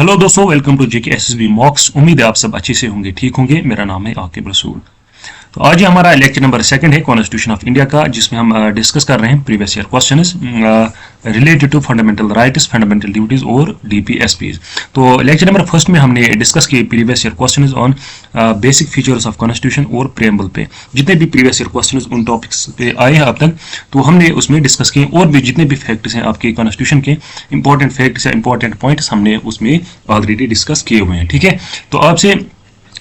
Hello दोस्तों, welcome to JK SSB mocks. उम्मीद है आप सब अच्छे से होंगे, ठीक होंगे। मेरा नाम है आकिब रसूल। तो आज हमारा लेक्चर नंबर 2 है कॉन्स्टिट्यूशन ऑफ इंडिया का, जिसमें हम डिस्कस कर रहे हैं previous year questions related to fundamental rights, fundamental duties और डीपीएसपीज। तो लेक्चर नंबर 1 में हमने डिस्कस किए previous year questions on basic features of constitution और प्रेम्बल पे। जितने भी प्रीवियस ईयर क्वेश्चंस उन टॉपिक्स पे आए हैं अब तक, तो हमने उसमें डिस्कस किए। और भी जितने भी फैक्ट्स हैं आपके कॉन्स्टिट्यूशन के, इंपॉर्टेंट फैक्ट्स या इंपॉर्टेंट पॉइंट्स, हमने उसमें ऑलरेडी डिस्कस किए हुए हैं। ठीक है, तो आपसे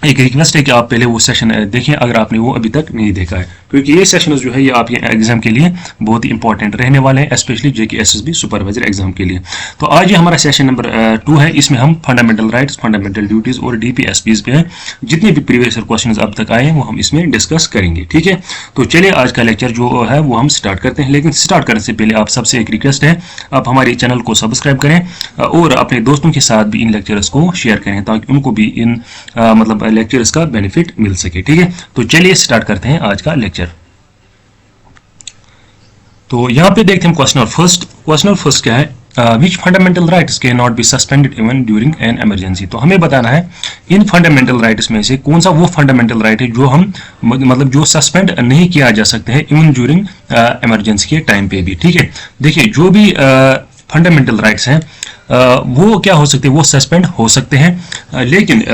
एक रिक्वेस्ट है कि आप पहले वो सेशन देखें अगर आपने वो अभी तक नहीं देखा है, क्योंकि ये सेशन जो है ये आपके एग्जाम के लिए बहुत ही इंपॉर्टेंट रहने वाले हैं, स्पेशली जेके एसएसबी सुपरवाइजर एग्जाम के लिए। तो आज ये हमारा सेशन नंबर 2 है। इसमें हम फंडामेंटल राइट्स, फंडामेंटल ड्यूटीज और डीपीएसपीज पे हैं। जितने भी प्रीवियस क्वेश्चन अब तक आए हैं वो हम इसमें डिस्कस करेंगे। ठीक है, तो चलिए आज का लेक्चर जो है वो हम स्टार्ट करते हैं। लेकिन स्टार्ट करने से पहले आप सबसे एक रिक्वेस्ट है, आप हमारे चैनल को सब्सक्राइब करें और अपने दोस्तों के साथ भी इन लेक्चर्स को शेयर करें, ताकि उनको भी इन मतलब लेक्चर्स का बेनिफिट मिल सके। ठीक है, तो चलिए स्टार्ट करते हैं आज का लेक्चर। तो यहाँ पे देखते हैं क्वेश्चन नंबर फर्स्ट क्या है, which fundamental rights can not be suspended even during an emergency. तो हमें बताना है इन फंडामेंटल राइट्स में से कौन सा वो फंडामेंटल राइट है जो हम मतलब जो सस्पेंड नहीं किया जा सकते हैं इवन ड्यूरिंग इमरजेंसी के टाइम पे भी। ठीक है, देखिए जो भी फंडामेंटल राइट्स हैं वो क्या हो सकते हैं, वो सस्पेंड हो सकते हैं, लेकिन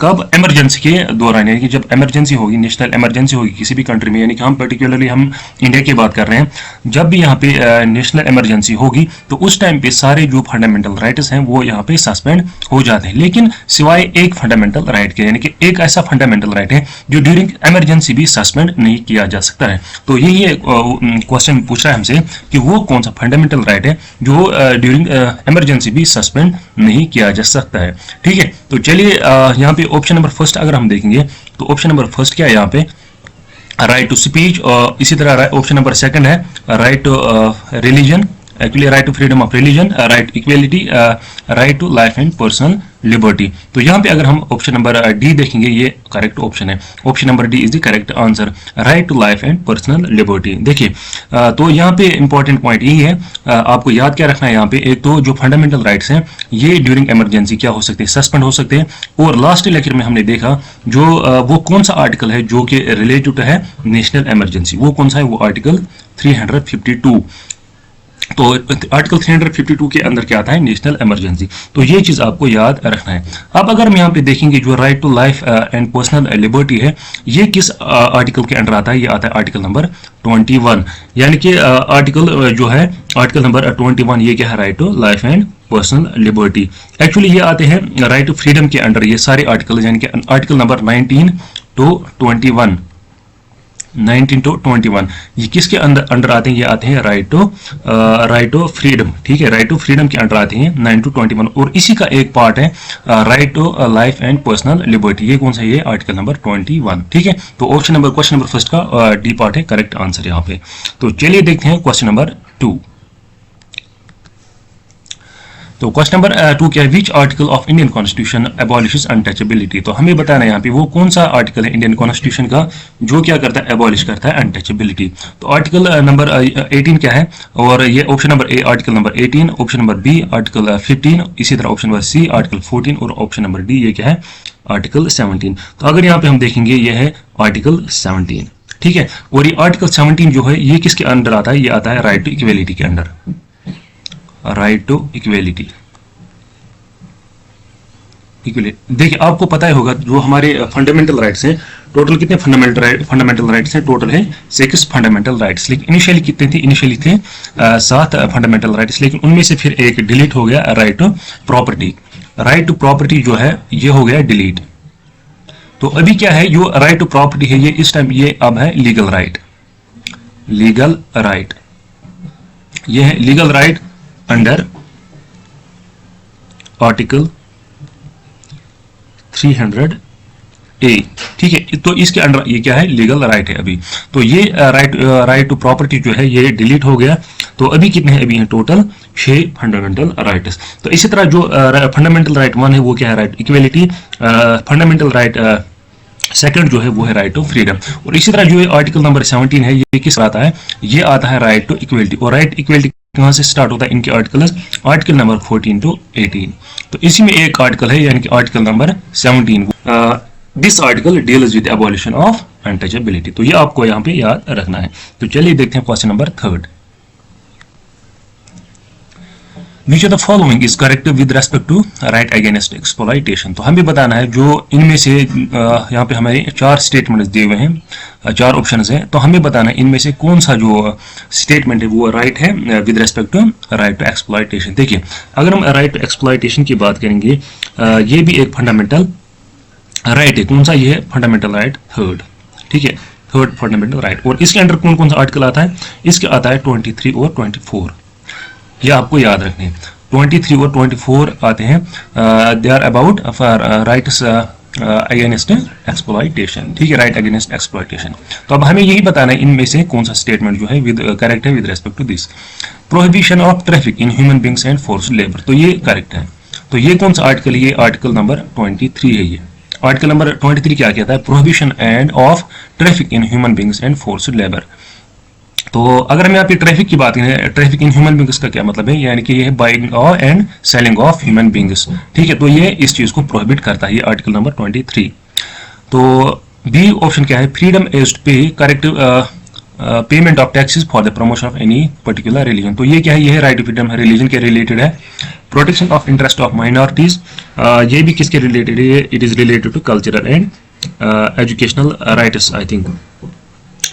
कब? इमरजेंसी के दौरान, यानी कि जब इमरजेंसी होगी, नेशनल इमरजेंसी होगी किसी भी कंट्री में, यानी कि हम पर्टिकुलरली हम इंडिया की बात कर रहे हैं। जब भी यहाँ पे नेशनल इमरजेंसी होगी तो उस टाइम पे सारे जो फंडामेंटल राइट्स हैं वो यहाँ पे सस्पेंड हो जाते हैं, लेकिन सिवाय एक फंडामेंटल राइट के, यानी कि एक ऐसा फंडामेंटल राइट है जो ड्यूरिंग इमरजेंसी भी सस्पेंड नहीं किया जा सकता है। तो यही क्वेश्चन पूछ रहा है हमसे कि वो कौन सा फंडामेंटल राइट है जो ड्यूरिंग इमरजेंसी भी सस्पेंड नहीं किया जा सकता है। ठीक है, तो चलिए यहाँ पे ऑप्शन नंबर फर्स्ट अगर हम देखेंगे तो ऑप्शन नंबर फर्स्ट क्या है यहाँ पे, राइट टू स्पीच। और इसी तरह ऑप्शन नंबर 2 है right to religion, actually right to freedom of religion, right equality, right to life and personal liberty. तो यहाँ पे अगर हम ऑप्शन नंबर डी देखेंगे, ये करेक्ट ऑप्शन है। Option number D is the correct answer, right to life and personal liberty. देखिए तो यहाँ पे इंपॉर्टेंट पॉइंट यही है, आपको याद क्या रखना है यहाँ पे, एक तो जो फंडामेंटल राइट्स हैं ये ड्यूरिंग इमरजेंसी क्या हो सकते हैं, सस्पेंड हो सकते हैं। और लास्ट लेक्चर में हमने देखा जो वो कौन सा आर्टिकल है जो कि रिलेटेड है नेशनल इमरजेंसी, वो कौन सा है, वो आर्टिकल 352। तो आर्टिकल 352 के अंदर क्या आता है, नेशनल इमरजेंसी। तो ये चीज आपको याद रखना है। अब अगर हम यहाँ पे देखेंगे जो right to life and personal liberty है, ये किस आर्टिकल के अंदर आता है, ये आता है आर्टिकल नंबर 21। यानी कि आर्टिकल जो है आर्टिकल नंबर 21, ये क्या है, right to life and personal liberty. Actually ये आते हैं राइट टू फ्रीडम के अंडर, ये सारे आर्टिकल, यानी कि आर्टिकल नंबर 19 to 21, 19 to 21 ये किसके अंदर आते हैं, ये आते हैं राइट टू फ्रीडम। ठीक है, राइट टू फ्रीडम के अंदर आते हैं 9 to 21। और इसी का एक पार्ट है right to life and personal liberty, ये कौन सा है, ये आर्टिकल नंबर 21। ठीक है, तो क्वेश्चन नंबर फर्स्ट का डी पार्ट है करेक्ट आंसर यहाँ पे। तो चलिए देखते हैं क्वेश्चन नंबर 2। तो क्वेश्चन नंबर 2 क्या है, which article of Indian constitution abolishes untouchability. तो हमें बताना है यहाँ पे वो कौन सा आर्टिकल है इंडियन कॉन्स्टिट्यूशन का जो क्या करता है, एबॉलिश करता है अनटचेबिलिटी। तो आर्टिकल नंबर 18 क्या है, और ये option number A article number 18, option number B article 15, इसी तरह ऑप्शन नंबर सी आर्टिकल 14 और ऑप्शन नंबर डी ये क्या है, आर्टिकल 17। तो अगर यहाँ पे हम देखेंगे ये है आर्टिकल 17। ठीक है, और ये आर्टिकल 17 जो है ये किसके अंडर आता है, ये आता है राइट टू इक्वेलिटी के अंडर, राइट टू इक्वेलिटी। देखिए आपको पता ही होगा जो हमारे फंडामेंटल राइट्स हैं, टोटल कितने फंडामेंटल राइट्स हैं, टोटल है 6 फंडामेंटल राइट्स। लेकिन इनिशियली कितने थे, इनिशियली थे 7 फंडामेंटल राइट्स, लेकिन उनमें से फिर एक डिलीट हो गया, right to property. Right to property जो है ये हो गया डिलीट। तो अभी क्या है, जो राइट टू प्रॉपर्टी है ये इस टाइम ये अब है लीगल राइट, लीगल राइट, ये है legal right under article 300A। ठीक है, तो इसके अंडर ये क्या है, लीगल राइट है अभी। तो ये राइट टू प्रॉपर्टी जो है ये डिलीट हो गया। तो अभी कितने हैं, अभी हैं टोटल 6 फंडामेंटल राइट्स। तो इसी तरह जो फंडामेंटल राइट 1 है वो क्या है, right equality. Fundamental right second जो है वो है राइट टू फ्रीडम। और इसी तरह जो आर्टिकल नंबर 17 है ये किस आता है, ये आता है राइट टू इक्वेलिटी। और राइट इक्वेलिटी कहाँ से स्टार्ट होता है इनके आर्टिकल्स, आर्टिकल नंबर 14 to 18। तो इसी में एक आर्टिकल है यानी कि article number 17। This article deals with abolition of untouchability. तो ये आपको यहाँ पे याद रखना है। तो चलिए देखते हैं question number 3। Which of the following is correct with respect to right against exploitation? तो हमें बताना है जो इनमें से यहाँ पे हमारे 4 स्टेटमेंट्स दिए हुए हैं, 4 ऑप्शंस हैं। तो हमें बताना है इनमें से कौन सा जो स्टेटमेंट है वो राइट है with respect to right to exploitation. देखिए अगर हम राइट टू एक्सप्लॉयटेशन की बात करेंगे, ये भी एक फंडामेंटल राइट है। कौन सा? ये है फंडामेंटल राइट 3rd, ठीक है, 3rd फंडामेंटल राइट। और इसके अंडर कौन कौन सा आर्टिकल आता है? इसके आता है 23 और 24। ये आपको याद रखने हैं। 23 और 24 आते हैं, they are about rights against exploitation, ठीक है, राइट अगेंस्ट एक्सप्लॉयटेशन। तो अब हमें यही बताना है इनमें से कौन सा स्टेटमेंट जो है विद करेक्ट है with respect to this. Prohibition of traffic in human beings and forced labour, तो ये करेक्ट है। तो ये कौन सा आर्टिकल है? ये आर्टिकल नंबर 23 है। ये आर्टिकल नंबर 23 क्या कहता है? Prohibition end of traffic in human beings and forced labour. तो अगर हम यहाँ पे ट्रैफिक की बात करें, ट्रैफिक इन ह्यूमन बींग्स का क्या मतलब है? यानी कि ये है buying and selling of human beings, ठीक है। तो ये इस चीज को प्रोहिबिट करता है, ये आर्टिकल नंबर 23। तो बी ऑप्शन क्या है? Freedom is to pay corrective payment of taxes for the promotion of any particular religion. तो ये क्या है? ये है राइट टू फ्रीडम, रिलीजन के रिलेटेड है। Protection of interest of minorities, ये भी किसके रिलेटेड है? It is related to cultural and educational rights, I think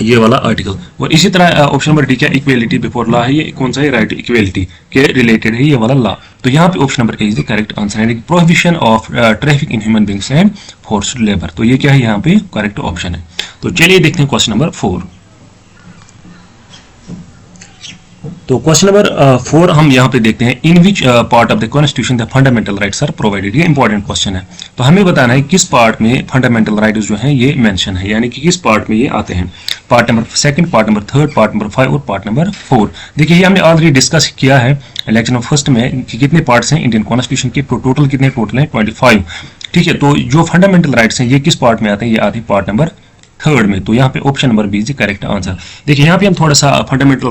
ये वाला आर्टिकल। और इसी तरह ऑप्शन नंबर डी क्या? इक्वेलिटी बिफोर लॉ है। ये कौन सा है? राइट टू इक्वेलिटी के रिलेटेड है ये वाला लॉ। तो यहाँ पे option number A is the correct answer है। Prohibition of traffic in human beings and forced labour, तो ये क्या है? यहाँ पे करेक्ट ऑप्शन है। तो चलिए देखते हैं क्वेश्चन नंबर 4। तो क्वेश्चन नंबर 4 हम यहाँ पे देखते हैं, in which part of the constitution the fundamental rights are provided. ये इंपॉर्टेंट क्वेश्चन है। तो हमें बताना है किस पार्ट में फंडामेंटल राइट्स जो हैं ये मेंशन है, यानी कि किस पार्ट में ये आते हैं। Part number 2, part number 3, part number 5 और पार्ट नंबर 4। देखिए ये हमने ऑलरेडी डिस्कस किया है इलेक्शन ऑफ फर्स्ट में कि कितने पार्ट्स हैं इंडियन कॉन्स्टिट्यूशन के। टोटल कितने? टोटल है 25, ठीक है। तो जो फंडामेंटल राइट्स हैं ये किस पार्ट में आते हैं? ये आते हैं पार्ट नंबर 3rd में। तो यहाँ पे option number B is correct answer. देखिए यहाँ पे हम थोड़ा सा फंडामेंटल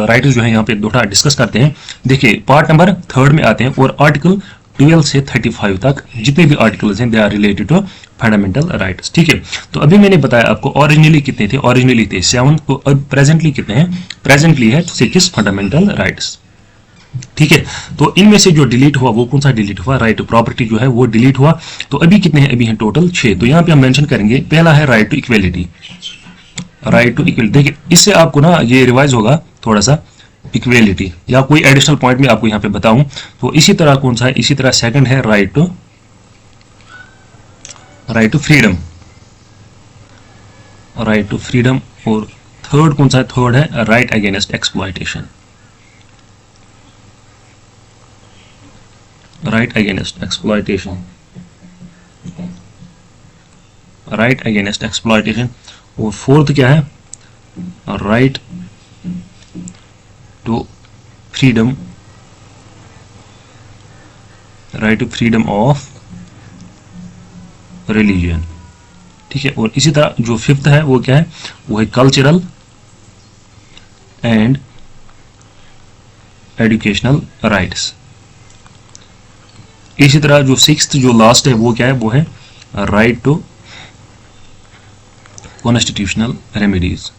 राइट्स जो है यहाँ पे थोड़ा डिस्कस करते हैं। देखिए पार्ट नंबर 3rd में आते हैं और आर्टिकल 12 से 35 तक जितने भी आर्टिकल्स हैं they are related to fundamental rights, ठीक है। तो अभी मैंने बताया आपको ओरिजिनली कितने थे? ओरिजिनली थे 7। तो अब प्रेजेंटली कितने हैं? प्रेजेंटली है 6 फंडामेंटल राइट्स, ठीक है। तो इनमें से जो डिलीट हुआ वो कौन सा डिलीट हुआ? राइट टू प्रॉपर्टी जो है वो डिलीट हुआ। तो अभी कितने हैं? अभी हैं टोटल 6। तो यहाँ पे हम मेंशन करेंगे, पहला है right to equality, right to equality. देखिए इससे आपको ना ये रिवाइज होगा थोड़ा सा, इक्वेलिटी या कोई एडिशनल पॉइंट में आपको यहाँ पे बताऊं। तो इसी तरह कौन सा है? इसी तरह सेकंड है right to freedom, right to freedom. और थर्ड कौन सा है? थर्ड है right against exploitation, right against exploitation, right against exploitation. और फोर्थ क्या है? Right to freedom, right to freedom of religion, ठीक है। और इसी तरह जो फिफ्थ है वो क्या है? वो है कल्चरल एंड एजुकेशनल राइट्स। इसी तरह जो सिक्स्थ जो लास्ट है वो क्या है? वो है right to constitutional remedies,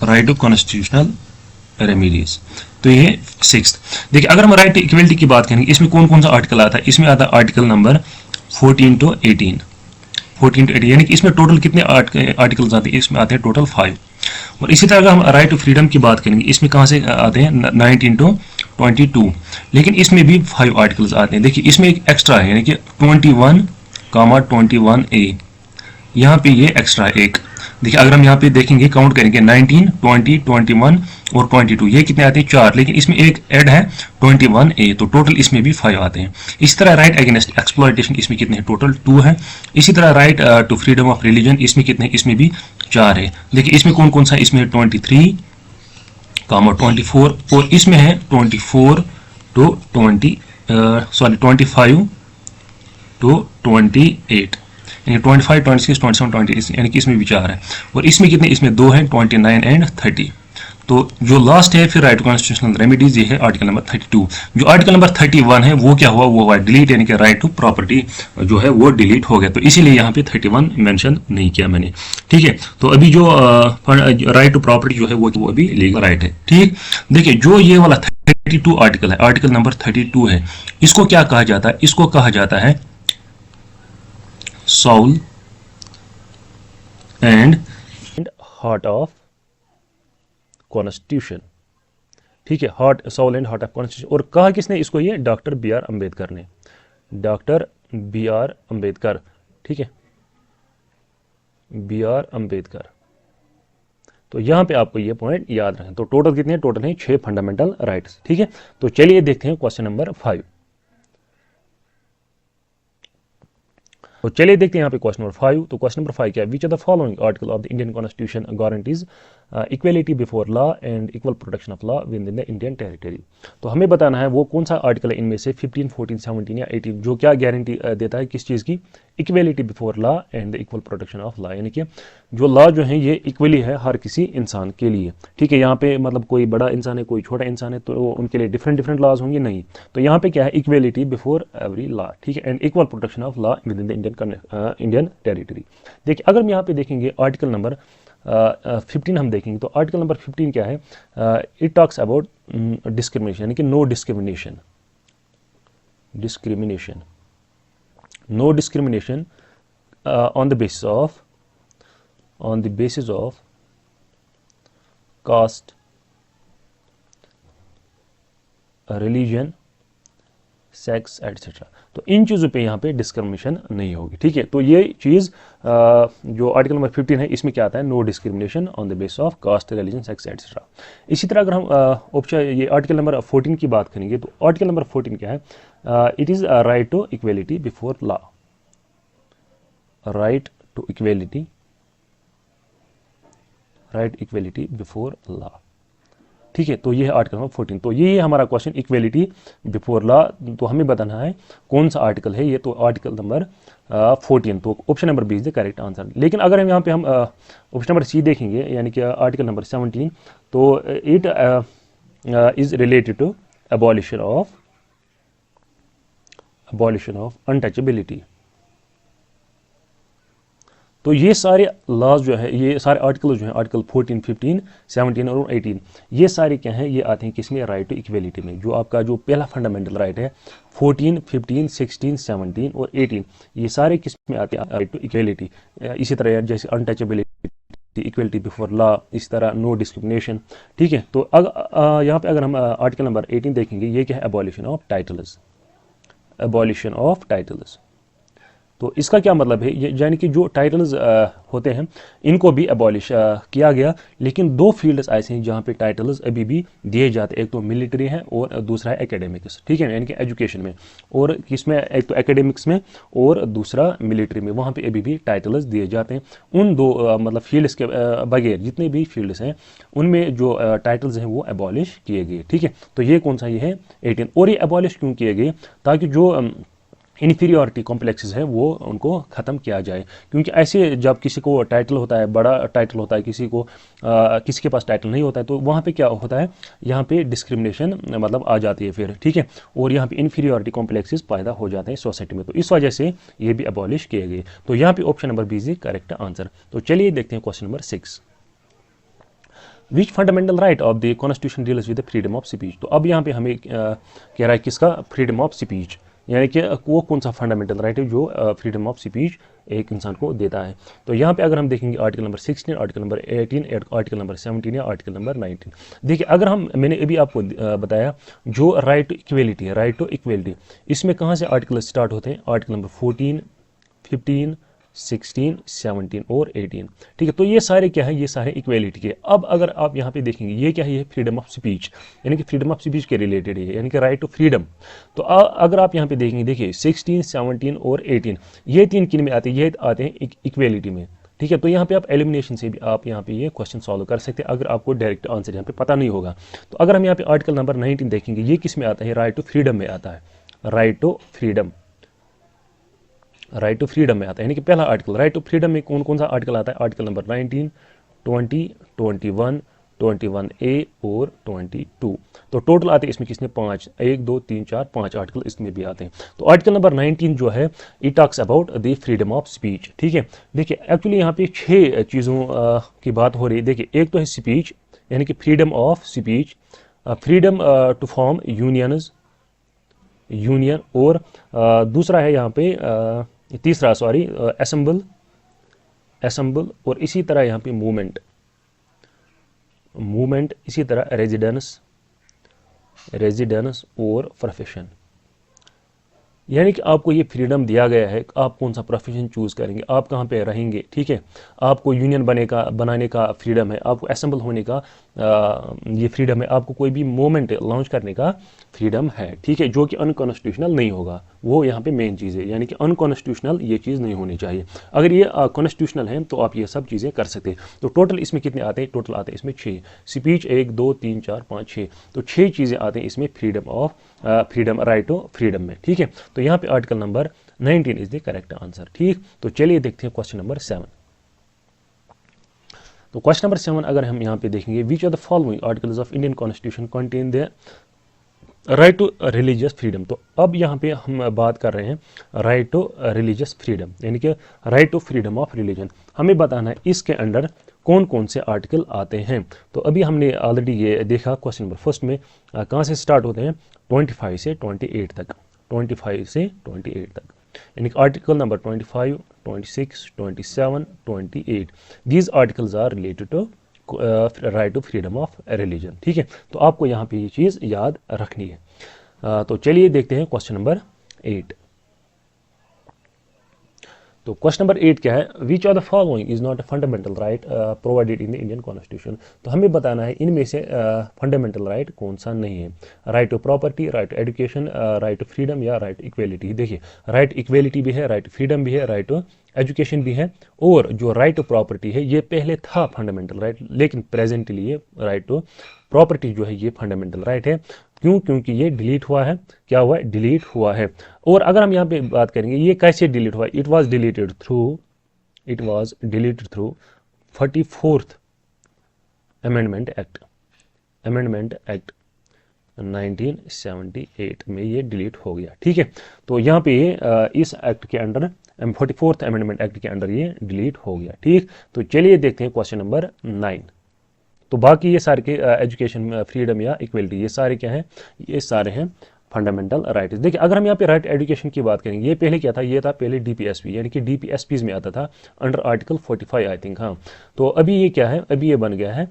right to constitutional remedies. तो ये सिक्स्थ। देखिए अगर हम राइट टू इक्वलिटी की बात करेंगे, इसमें कौन कौन सा आर्टिकल आता है? इसमें आता है आर्टिकल नंबर 14 to 18, 14 to 18, यानी कि इसमें टोटल कितने आर्टिकल्स आते हैं? इसमें आते हैं टोटल 5। और इसी तरह अगर हम राइट टू फ्रीडम की बात करेंगे, इसमें कहाँ से आते हैं? 19 to 22, लेकिन इसमें भी 5 आर्टिकल्स आते हैं। देखिए इसमें एक एक्स्ट्रा है, यानी कि 21,21A, यहाँ पे ये एक्स्ट्रा एक। देखिए अगर हम यहाँ पे देखेंगे काउंट करेंगे 19, 20, 21 और 22, ये कितने आते हैं? 4, लेकिन इसमें एक ऐड है 21A, तो टोटल इसमें भी 5 आते हैं। इसी तरह राइट अगेंस्ट एक्सप्लॉयटेशन इसमें कितने हैं? टोटल 2 है। इसी तरह right to freedom of religion इसमें कितने? इसमें भी 4 है। देखिए इसमें कौन कौन सा? इसमें 23, 24 और इसमें है 25 to 28, यानी 25, 26, 27, 28, यानी कि इसमें भी 4 है। और इसमें कितने? इसमें 2 हैं, 29 एंड 30। तो जो लास्ट है फिर राइट टू कॉन्स्टिट्यूशनल रेमेडीज, ये है आर्टिकल नंबर 32। जो आर्टिकल नंबर 31 है वो क्या हुआ, वो हुआ डिलीट, यानी कि राइट टू प्रॉपर्टी जो है वो डिलीट हो गया, तो इसीलिए यहाँ पे 31 मेंशन नहीं किया मैंने। ठीक है, तो अभी जो राइट टू प्रॉपर्टी जो है वो अभी लीगल राइट है। ठीक, देखिए जो ये वाला 32 आर्टिकल है, आर्टिकल नंबर 32 है, इसको क्या कहा जाता है, इसको कहा जाता है soul and heart of constitution. ठीक है, heart, soul and heart of constitution. और कहा किसने इसको, ये डॉक्टर बी आर अम्बेडकर ने, डॉक्टर बी आर अम्बेडकर। ठीक है, बी आर अम्बेडकर। तो यहां पे आपको ये पॉइंट याद रखें। तो टोटल कितने हैं, टोटल हैं 6 फंडामेंटल राइट्स। ठीक है, तो चलिए देखते हैं क्वेश्चन नंबर 5। तो चलिए देखते हैं यहाँ पे क्वेश्चन नंबर 5। तो क्वेश्चन नंबर 5 क्या है, which are the following article of the Indian constitution guarantees equality before law and equal protection of law within the Indian territory. तो हमें बताना है वो कौन सा आर्टिकल है इनमें से 15, 14, 17 या 18 जो क्या गारंटी देता है किस चीज़ की, equality before law and the equal protection of law, यानी कि जो लॉ जो है ये इक्वली है हर किसी इंसान के लिए। ठीक है, यहाँ पे मतलब कोई बड़ा इंसान है कोई छोटा इंसान है तो उनके लिए डिफरेंट डिफरेंट लॉज होंगे, नहीं। तो यहाँ पे क्या है, इक्वेलिटी बिफोर एवरी लॉ। ठीक है, and equal protection of law within the Indian territory. देखिए अगर हम यहाँ पे देखेंगे आर्टिकल नंबर 15 हम देखेंगे, तो आर्टिकल नंबर 15 क्या है, इट टॉक्स अबाउट डिस्क्रिमिनेशन, यानी कि no discrimination, discrimination, no discrimination on the basis of caste, religion, sex etcetera. तो इन चीज़ों पे यहाँ पे डिस्क्रिमिनेशन नहीं होगी। ठीक है, तो ये चीज़ जो आर्टिकल नंबर 15 है इसमें क्या आता है, no discrimination on the basis of caste, religion, sex etcetera. इसी तरह अगर हम ऑप्शन ये आर्टिकल नंबर 14 की बात करेंगे, तो आर्टिकल नंबर 14 क्या है, it is right to equality before law, right to equality, right equality before law. ठीक है, तो ये है आर्टिकल नंबर 14। तो ये हमारा क्वेश्चन इक्वेलिटी बिफोर लॉ, तो हमें बताना है कौन सा आर्टिकल है ये, तो आर्टिकल नंबर 14। तो option number B is the correct answer. लेकिन अगर हम यहाँ पे हम ऑप्शन नंबर सी देखेंगे, यानी कि आर्टिकल नंबर 17, तो it is related to abolition of untouchability. तो ये सारे लॉज जो है, ये सारे आर्टिकल जो हैं, आर्टिकल 14, 15, 17 और 18, ये सारे क्या हैं, ये आते हैं किसमें, राइट टू इक्वेलिटी में। जो आपका जो पहला फंडामेंटल राइट है 14, 15, 16, 17 और 18, ये सारे किसमें आते हैं, राइट टू इक्वेलिटी। इसी तरह जैसे अनटचेबिलिटी, इक्वेलिटी बिफोर लॉ, इस तरह नो डिस्क्रिमिनेशन। ठीक है, तो यहाँ पे अगर हम आर्टिकल नंबर 18 देखेंगे, ये क्या है, abolition of titles, abolition of titles. तो इसका क्या मतलब है, यानी कि जो टाइटल्स होते हैं इनको भी एबॉलिश किया गया। लेकिन 2 फील्ड्स ऐसे हैं जहाँ पे टाइटल्स अभी भी दिए जाते हैं, एक तो मिलिट्री है और दूसरा है एकेडमिक्स। ठीक है, यानी कि एजुकेशन में, और किसमें, एक तो एकेडमिक्स में और दूसरा मिलिट्री में, वहाँ पे अभी भी टाइटल्स दिए जाते हैं। उन 2 मतलब फील्ड्स के बगैर जितने भी फील्ड्स हैं उनमें जो टाइटल्स हैं वो एबॉलिश किए गए। ठीक है, तो ये कौन सा, ये है 18। और ये एबॉलिश क्यों किए गए, ताकि जो इन्फीरियरिटी कॉम्प्लेक्सेस है वो उनको ख़त्म किया जाए। क्योंकि ऐसे जब किसी को टाइटल होता है, बड़ा टाइटल होता है, किसी के पास टाइटल नहीं होता है, तो वहाँ पे क्या होता है, यहाँ पे डिस्क्रिमिनेशन मतलब आ जाती है फिर। ठीक है, और यहाँ पे इन्फीरियरिटी कॉम्प्लेक्सेस पैदा हो जाते हैं सोसाइटी में, तो इस वजह से ये भी एबॉलिश किए गए। तो यहाँ पे option number B is correct answer. तो चलिए देखते हैं question number 6। Which fundamental right of the constitution deals with the freedom of speech. तो अब यहाँ पे हमें कह रहा है किसका, फ्रीडम ऑफ स्पीच, यानी कि वो कौन सा फंडामेंटल राइट है जो फ्रीडम ऑफ स्पीच एक इंसान को देता है। तो यहाँ पे अगर हम देखेंगे article number 16, article number 18, article number 17 या आर्टिकल नंबर 19। देखिए अगर मैंने अभी आपको बताया जो राइट टू इक्वेलिटी है, राइट टू इक्वेलिटी, इसमें कहाँ से आर्टिकल स्टार्ट होते हैं, आर्टिकल नंबर 14, 15, 16, 17 और 18। ठीक है, तो ये सारे क्या है, ये सारे इक्वेलिटी के। अब अगर आप यहाँ पे देखेंगे ये क्या है, ये फ्रीडम ऑफ स्पीच, यानी कि फ्रीडम ऑफ स्पीच के रिलेटेड है, यानी कि राइट टू फ्रीडम। तो अगर आप यहाँ पे देखेंगे, देखिए 16, 17 और 18 ये 3 किन में आते हैं, ये आते हैं इक्वेलिटी में। ठीक है, तो यहाँ पे आप एलिमिनेशन से भी आप यहाँ पे ये क्वेश्चन सॉल्व कर सकते हैं अगर आपको डायरेक्ट आंसर यहाँ पे पता नहीं होगा। तो अगर हम यहाँ पे आर्टिकल नंबर 19 देखेंगे, ये किस में आता है, राइट टू फ्रीडम में आता है, right to freedom, right to freedom में आता है। यानी कि पहला आर्टिकल राइट टू फ्रीडम में कौन कौन सा आर्टिकल आता है, आर्टिकल नंबर 19, 20, 21, 21A और 22। तो टोटल आते हैं इसमें किसने 5, 1 2 3 4 5 आर्टिकल इसमें भी आते हैं। तो आर्टिकल नंबर 19 जो है it talks about the freedom of speech. ठीक है, देखिए एक्चुअली यहाँ पे 6 चीज़ों की बात हो रही है। देखिए एक तो है स्पीच, यानी कि freedom of speech, freedom to form union, और दूसरा है यहाँ पे तीसरा असेंबल, और इसी तरह यहाँ पे मूवमेंट, इसी तरह रेजिडेंस और प्रोफेशन। यानी कि आपको ये फ्रीडम दिया गया है, आप कौन सा प्रोफेशन चूज़ करेंगे, आप कहाँ पे रहेंगे। ठीक है, आपको यूनियन बनाने का फ्रीडम है, आपको असेंबल होने का ये फ्रीडम है, आपको कोई भी मूवमेंट लॉन्च करने का फ्रीडम है। ठीक है, जो कि अनकॉन्स्टिट्यूशनल नहीं होगा, वो यहाँ पे मेन चीज़ है। यानी कि अनकॉन्स्टिट्यूशनल ये चीज़ नहीं होनी चाहिए। अगर ये कॉन्स्टिट्यूशनल है तो आप ये सब चीज़ें कर सकते हैं। तो टोटल इसमें कितने आते हैं, टोटल आते हैं इसमें 6, स्पीच 1 2 3 4 5 6, तो 6 चीज़ें आते हैं इसमें फ्रीडम राइट टू फ्रीडम में। ठीक है, तो यहाँ पे article number 19 is the correct answer. ठीक, तो चलिए देखते हैं क्वेश्चन नंबर 7। तो क्वेश्चन नंबर 7 अगर हम यहाँ पे देखेंगे, which are the following articles of Indian constitution contain the right to religious freedom. तो अब यहाँ पे हम बात कर रहे हैं राइट टू रिलीजियस फ्रीडम, यानी कि right to freedom of religion. हमें बताना है इसके अंडर कौन कौन से आर्टिकल आते हैं। तो अभी हमने ऑलरेडी ये देखा क्वेश्चन नंबर फर्स्ट में कहाँ से स्टार्ट होते हैं, 25 से 28 तक, 25 से 28 तक, यानी कि article number 25, 26, 27, 28, these articles are related to right to freedom of religion. ठीक है, तो आपको यहाँ पे ये चीज़ याद रखनी है। तो चलिए देखते हैं क्वेश्चन नंबर 8। तो क्वेश्चन नंबर 8 क्या है, which are the following is not a fundamental right provided in the Indian constitution. तो हमें बताना है इनमें से फंडामेंटल राइट कौन सा नहीं है। Right to property, right to education, right to freedom या राइट टू इक्वेलिटी। देखिए राइट इक्वेलिटी भी है, राइट टू फ्रीडम भी है, राइट टू एजुकेशन भी है, और जो राइट टू प्रॉपर्टी है ये पहले था फंडामेंटल राइट, लेकिन प्रेजेंटली ये राइट टू प्रॉपर्टी जो है ये फंडामेंटल राइट है। क्यों, क्योंकि ये डिलीट हुआ है, क्या हुआ है, डिलीट हुआ है। और अगर हम यहाँ पे बात करेंगे ये कैसे डिलीट हुआ, it was deleted through 44th amendment act 1978 में ये डिलीट हो गया। ठीक है, तो यहाँ पे इस एक्ट के अंडर 44th अमेंडमेंट एक्ट के अंडर ये डिलीट हो गया। ठीक, तो चलिए देखते हैं क्वेश्चन नंबर 9। तो बाकी ये सारे के एजुकेशन, फ्रीडम या इक्वलिटी, ये सारे क्या हैं, ये सारे हैं फंडामेंटल राइट्स। देखिए अगर हम यहाँ पे राइट एजुकेशन की बात करेंगे, ये पहले क्या था, ये था पहले डीपीएसपी, यानी कि डीपीएसपीज में आता था अंडर आर्टिकल 45 आई थिंक। हाँ, तो अभी ये क्या है, अभी ये बन गया है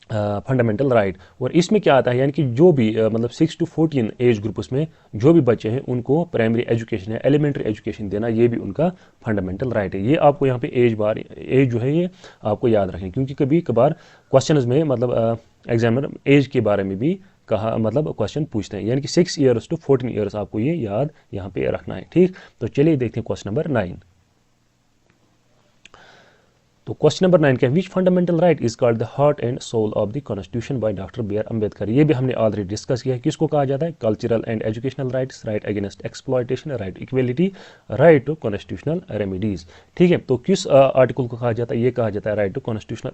फंडामेंटल राइट। और इसमें क्या आता है, यानी कि जो भी मतलब 6 to 14 एज ग्रुप में जो भी बच्चे हैं उनको प्राइमरी एजुकेशन है, एलिमेंट्री एजुकेशन देना, ये भी उनका फंडामेंटल राइट है। ये आपको यहाँ पे एज जो है ये आपको याद रखें, क्योंकि कभी कभार क्वेश्चंस में मतलब एग्जामिनर एज के बारे में भी कहा, मतलब क्वेश्चन पूछते हैं, यानी कि 6 years to 14 years आपको ये याद यहाँ पे रखना है। ठीक, तो चलिए देखते हैं क्वेश्चन नंबर 9। तो क्वेश्चन नंबर 9 क्या है, which fundamental right is called the heart and soul of the constitution by doctor B R Ambedkar. ये भी हमने ऑलरेडी डिस्कस किया है, किसको कहा जाता है, cultural and educational rights, right against exploitation, right equality, right to constitutional remedies. ठीक है, तो किस आर्टिकल को कहा जाता है, ये कहा जाता है राइट टू कॉन्स्टिट्यूशनल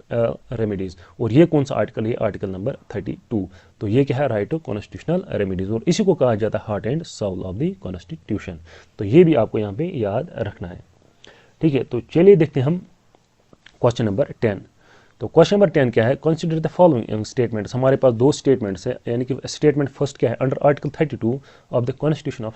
रेमेडीज। और ये कौन सा आर्टिकल है, आर्टिकल नंबर 32। तो ये क्या है, राइट टू कॉन्स्टिट्यूशनल रेमेडीज, और इसी को कहा जाता है heart and soul of the constitution. तो ये भी आपको यहाँ पे याद रखना है। ठीक है, तो चलिए देखते हैं हम क्वेश्चन नंबर 10। तो क्वेश्चन नंबर 10 क्या है, कंसीडर द फॉलोइंग स्टेटमेंट्स। हमारे पास 2 स्टेटमेंट्स है, यानी कि स्टेटमेंट फर्स्ट क्या है, under article 32 of the constitution of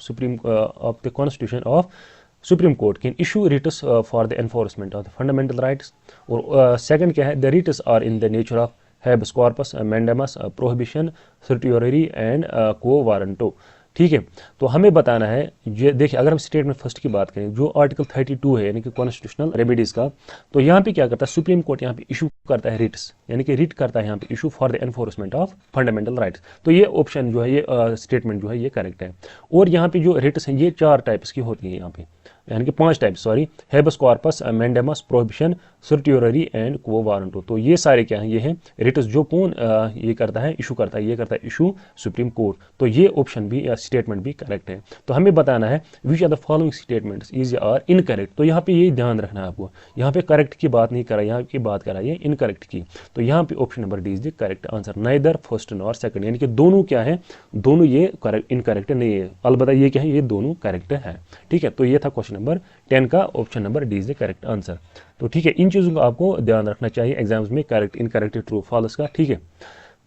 Supreme Court can issue writs for the enforcement of the fundamental rights. और सेकंड क्या है, the writs are in the nature of habeas corpus, mandamus, prohibition, certiorari and quo warranto. ठीक है, तो हमें बताना है, ये देखिए अगर हम स्टेटमेंट फर्स्ट की बात करें, जो आर्टिकल 32 है यानी कि कॉन्स्टिट्यूशनल रेमेडीज का, तो यहाँ पे क्या करता है, सुप्रीम कोर्ट यहाँ पे इशू करता है रिट्स, यानी कि रिट करता है यहाँ पे issue for the enforcement of fundamental rights. तो ये ऑप्शन जो है, ये स्टेटमेंट जो है ये करेक्ट है। और यहाँ पे जो रिट्स हैं ये 4 टाइप्स की होती है यहाँ पे, यानी कि 5 type, sorry, habeas corpus, mandamus, prohibition, certiorari and quo warranto. तो ये सारे क्या हैं, ये हैं रिट्स जो कौन ये करता है, इशू करता है, ये करता है इशू सुप्रीम कोर्ट। तो ये ऑप्शन भी या स्टेटमेंट भी करेक्ट है। तो हमें बताना है which are the following statements is are incorrect. तो यहाँ पे ये ध्यान रखना है आपको, यहाँ पे करेक्ट की बात नहीं करा, यहाँ की बात करा ये इनकरेक्ट की। तो यहाँ पे option number D is the correct answer, neither first nor second, यानी कि दोनों क्या है, दोनों ये इनकरेक्ट नहीं है, अलबत्ता ये क्या है, ये दोनों करेक्ट है। ठीक है, तो ये था क्वेश्चन नंबर 10 का, option number D is the correct answer. तो ठीक है, इन चीज़ों को आपको ध्यान रखना चाहिए एग्जाम्स में, करेक्ट इनकरेक्ट ट्रू फॉल्स का। ठीक है,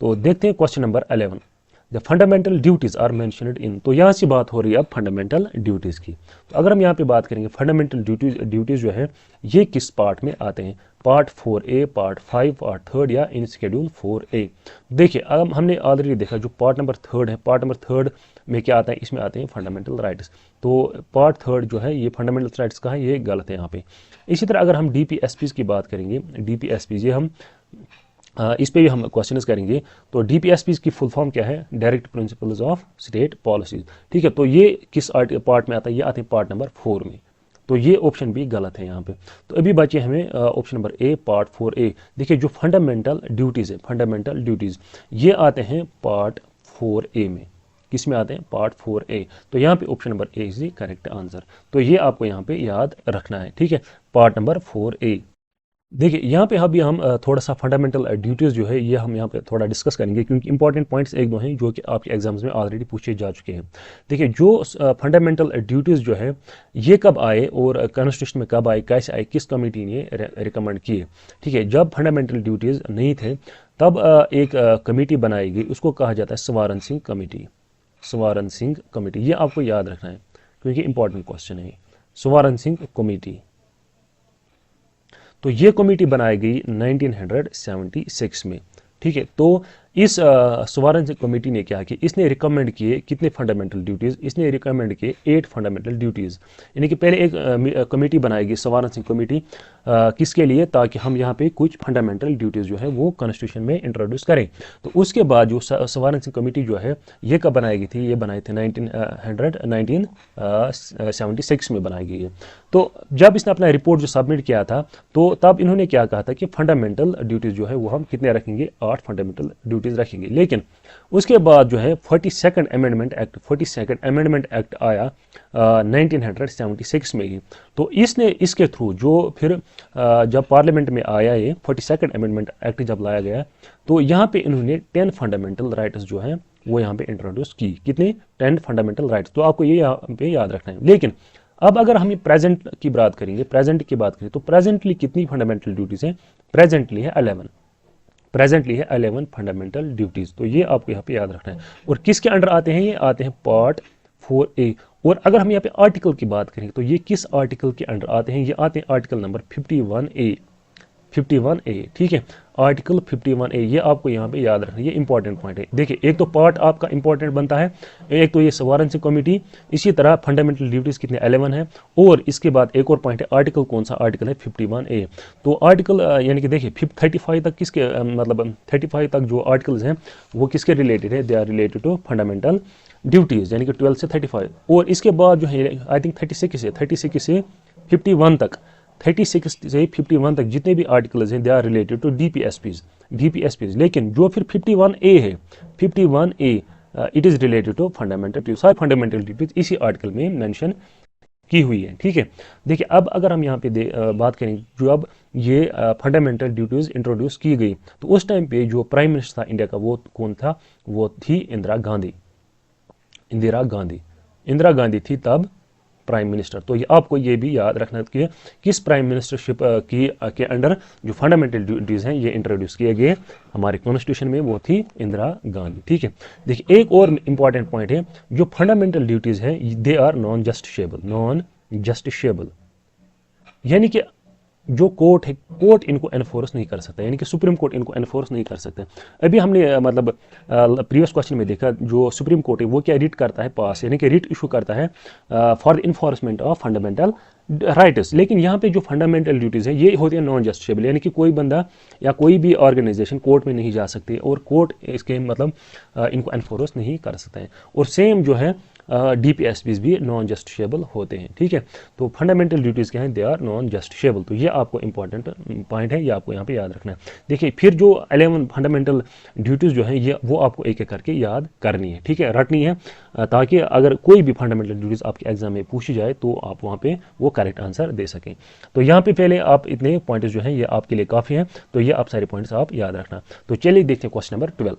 तो देखते हैं question number 11, the fundamental duties are mentioned in. तो यहाँ से बात हो रही है अब फंडामेंटल ड्यूटीज की। तो अगर हम यहाँ पे बात करेंगे फंडामेंटल ड्यूटीज जो है ये किस पार्ट में आते हैं, पार्ट 4A, पार्ट 5, पार्ट 3 या इन शेड्यूल 4A। देखिए अब हमने ऑलरेडी देखा जो पार्ट नंबर 3 है, पार्ट नंबर 3 में क्या आता है, इसमें आते हैं फंडामेंटल राइट्स। तो पार्ट 3 जो है ये फंडामेंटल राइट्स का है, ये गलत है यहाँ पे। इसी तरह अगर हम DPSPs की बात करेंगे, DPSPs ये हम इस पे भी हम क्वेश्चन करेंगे। तो DPSPs की फुल फॉर्म क्या है, direct principles of state policies. ठीक है, तो ये किस पार्ट में आता है, ये आते हैं पार्ट नंबर 4 में। तो ये ऑप्शन भी गलत है यहाँ पे। तो अभी बचे हमें ऑप्शन नंबर ए, पार्ट 4A। देखिए जो फंडामेंटल ड्यूटीज़ है, फंडामेंटल ड्यूटीज़ ये आते हैं पार्ट 4A में। किस में आते हैं, पार्ट 4A। तो यहाँ पे option number A is the correct answer. तो ये आपको यहाँ पे याद रखना है। ठीक है, पार्ट नंबर 4A। देखिए यहाँ पे अभी हम थोड़ा सा फंडामेंटल ड्यूटीज़ जो है ये हम यहाँ पे थोड़ा डिस्कस करेंगे, क्योंकि इंपॉर्टेंट पॉइंट्स एक दो हैं जो कि आपके एग्जाम्स में ऑलरेडी पूछे जा चुके हैं। देखिए जो फंडामेंटल ड्यूटीज़ जो है ये कब आए और कॉन्स्टिट्यूशन में कब आए, कैसे आए, किस कमेटी ने रिकमेंड किए। ठीक है, जब फंडामेंटल ड्यूटीज़ नहीं थे तब एक कमेटी बनाई गई, उसको कहा जाता है सवारण सिंह कमेटी। सवारण सिंह कमेटी, ये आपको याद रखना है क्योंकि इंपॉर्टेंट क्वेश्चन है। सवारण सिंह कमेटी, तो ये कमेटी बनाई गई 1976 में। ठीक है, तो इस सवारण सिंह कमेटी ने क्या किया, इसने रिकमेंड किए कितने फंडामेंटल ड्यूटीज़, इसने रिकमेंड किए 8 फंडामेंटल ड्यूटीज़। यानी कि पहले एक कमेटी बनाएगी सवारण सिंह कमेटी, किसके लिए, ताकि हम यहाँ पे कुछ फंडामेंटल ड्यूटीज़ जो है वो कॉन्स्टिट्यूशन में इंट्रोड्यूस करें। तो उसके बाद जो सवारण सिंह कमेटी जो है ये कब बनाई गई थी, ये बनाई थी 1976 में बनाई गई है। तो जब इसने अपना रिपोर्ट जो सबमिट किया था तो तब इन्होंने क्या कहा था कि फंडामेंटल ड्यूटीज़ जो है वो हम कितने रखेंगे, 8 फंडामेंटल ड्यूटीज़ रखेंगे। लेकिन उसके बाद जो है 42nd अमेंडमेंट एक्ट आया 1976 में ही। तो इसने इसके थ्रू जो फिर जब पार्लियामेंट में आया ये 42nd अमेंडमेंट एक्ट जब लाया गया तो यहाँ पे इन्होंने 10 फंडामेंटल राइट्स जो हैं वो यहाँ पे इंट्रोड्यूस की। कितने, 10 फंडामेंटल राइट्स। तो आपको ये यहाँ पे याद रखना है। लेकिन अब अगर हम प्रेजेंट की बात करेंगे, प्रेजेंट की बात करें तो प्रेजेंटली कितनी फंडामेंटल ड्यूटीज़ हैं, प्रेजेंटली है 11, प्रेजेंटली है 11 फंडामेंटल ड्यूटीज़। तो ये आपको यहाँ पे याद रखना है। और किसके अंडर आते हैं, ये आते हैं पार्ट 4A। और अगर हम यहाँ पे आर्टिकल की बात करें तो ये किस आर्टिकल के अंडर आते हैं, ये आते हैं आर्टिकल नंबर 51A। 51A, ठीक है, आर्टिकल 51A, ये आपको यहाँ पे याद रखना है, ये इंपॉर्टेंट पॉइंट है। देखिए एक तो पार्ट आपका इंपॉर्टेंट बनता है, एक तो ये सवारण सिंह कमेटी, इसी तरह फंडामेंटल ड्यूटीज़ कितने 11 है, और इसके बाद एक और पॉइंट है आर्टिकल, कौन सा आर्टिकल है, 51A। तो आर्टिकल यानी कि देखिए 35 तक किसके मतलब 35 तक जो आर्टिकल्स हैं वो किसके रिलेटेड है, they are related to fundamental duties, यानी कि 12 से 35। और इसके बाद जो है आई थिंक 36 से 51 तक, 36 से 51 तक जितने भी आर्टिकल्स हैं they are related to DPSPs। लेकिन जो फिर 51A है, 51A it is related to fundamental duties. सारी फंडामेंटल ड्यूटीज इसी आर्टिकल में मेंशन की हुई है। ठीक है, देखिए अब अगर हम यहाँ पे बात करें जो अब ये फंडामेंटल ड्यूटीज इंट्रोड्यूस की गई तो उस टाइम पे जो प्राइम मिनिस्टर था इंडिया का वो कौन था, वो थी इंदिरा गांधी थी तब प्राइम मिनिस्टर। तो ये आपको ये भी याद रखना कि किस प्राइम मिनिस्टरशिप के अंडर जो फंडामेंटल ड्यूटीज़ हैं ये इंट्रोड्यूस किए गए हमारे कॉन्स्टिट्यूशन में, वो थी इंदिरा गांधी। ठीक है, देखिए एक और इम्पॉर्टेंट पॉइंट है, जो फंडामेंटल ड्यूटीज़ हैं दे आर नॉन जस्टिसेबल, यानी कि जो कोर्ट है, कोर्ट इनको एनफोर्स नहीं कर सकता, यानी कि सुप्रीम कोर्ट इनको एनफोर्स नहीं कर सकता। अभी हमने मतलब प्रीवियस क्वेश्चन में देखा जो सुप्रीम कोर्ट है वो क्या रिट करता है पास, यानी कि रिट इशू करता है for the enforcement of fundamental rights. लेकिन यहाँ पे जो फंडामेंटल ड्यूटीज़ हैं ये होती है नॉन जस्टिसेबल, यानी कि कोई बंदा या कोई भी ऑर्गेनाइजेशन कोर्ट में नहीं जा सकती और कोर्ट इसके मतलब इनको एनफोर्स नहीं कर सकता है। और सेम जो है DPSPs भी नॉन जस्टिसेबल होते हैं। ठीक है, तो फंडामेंटल ड्यूटीज़ क्या हैं, दे आर नॉन जस्टिसेबल। तो ये आपको इंपॉर्टेंट पॉइंट है, ये आपको यहाँ पे याद रखना है। देखिए फिर जो 11 फंडामेंटल ड्यूटीज़ जो हैं ये वो आपको एक एक करके याद करनी है, ठीक है, रटनी है, ताकि अगर कोई भी फंडामेंटल ड्यूटीज़ आपके एग्जाम में पूछी जाए तो आप वहाँ पे वो करेक्ट आंसर दे सकें। तो यहाँ पे पहले आप इतने पॉइंट्स जो हैं ये आपके लिए काफ़ी हैं, तो ये आप सारे पॉइंट्स आप याद रखना। तो चलिए देखते हैं question number 12।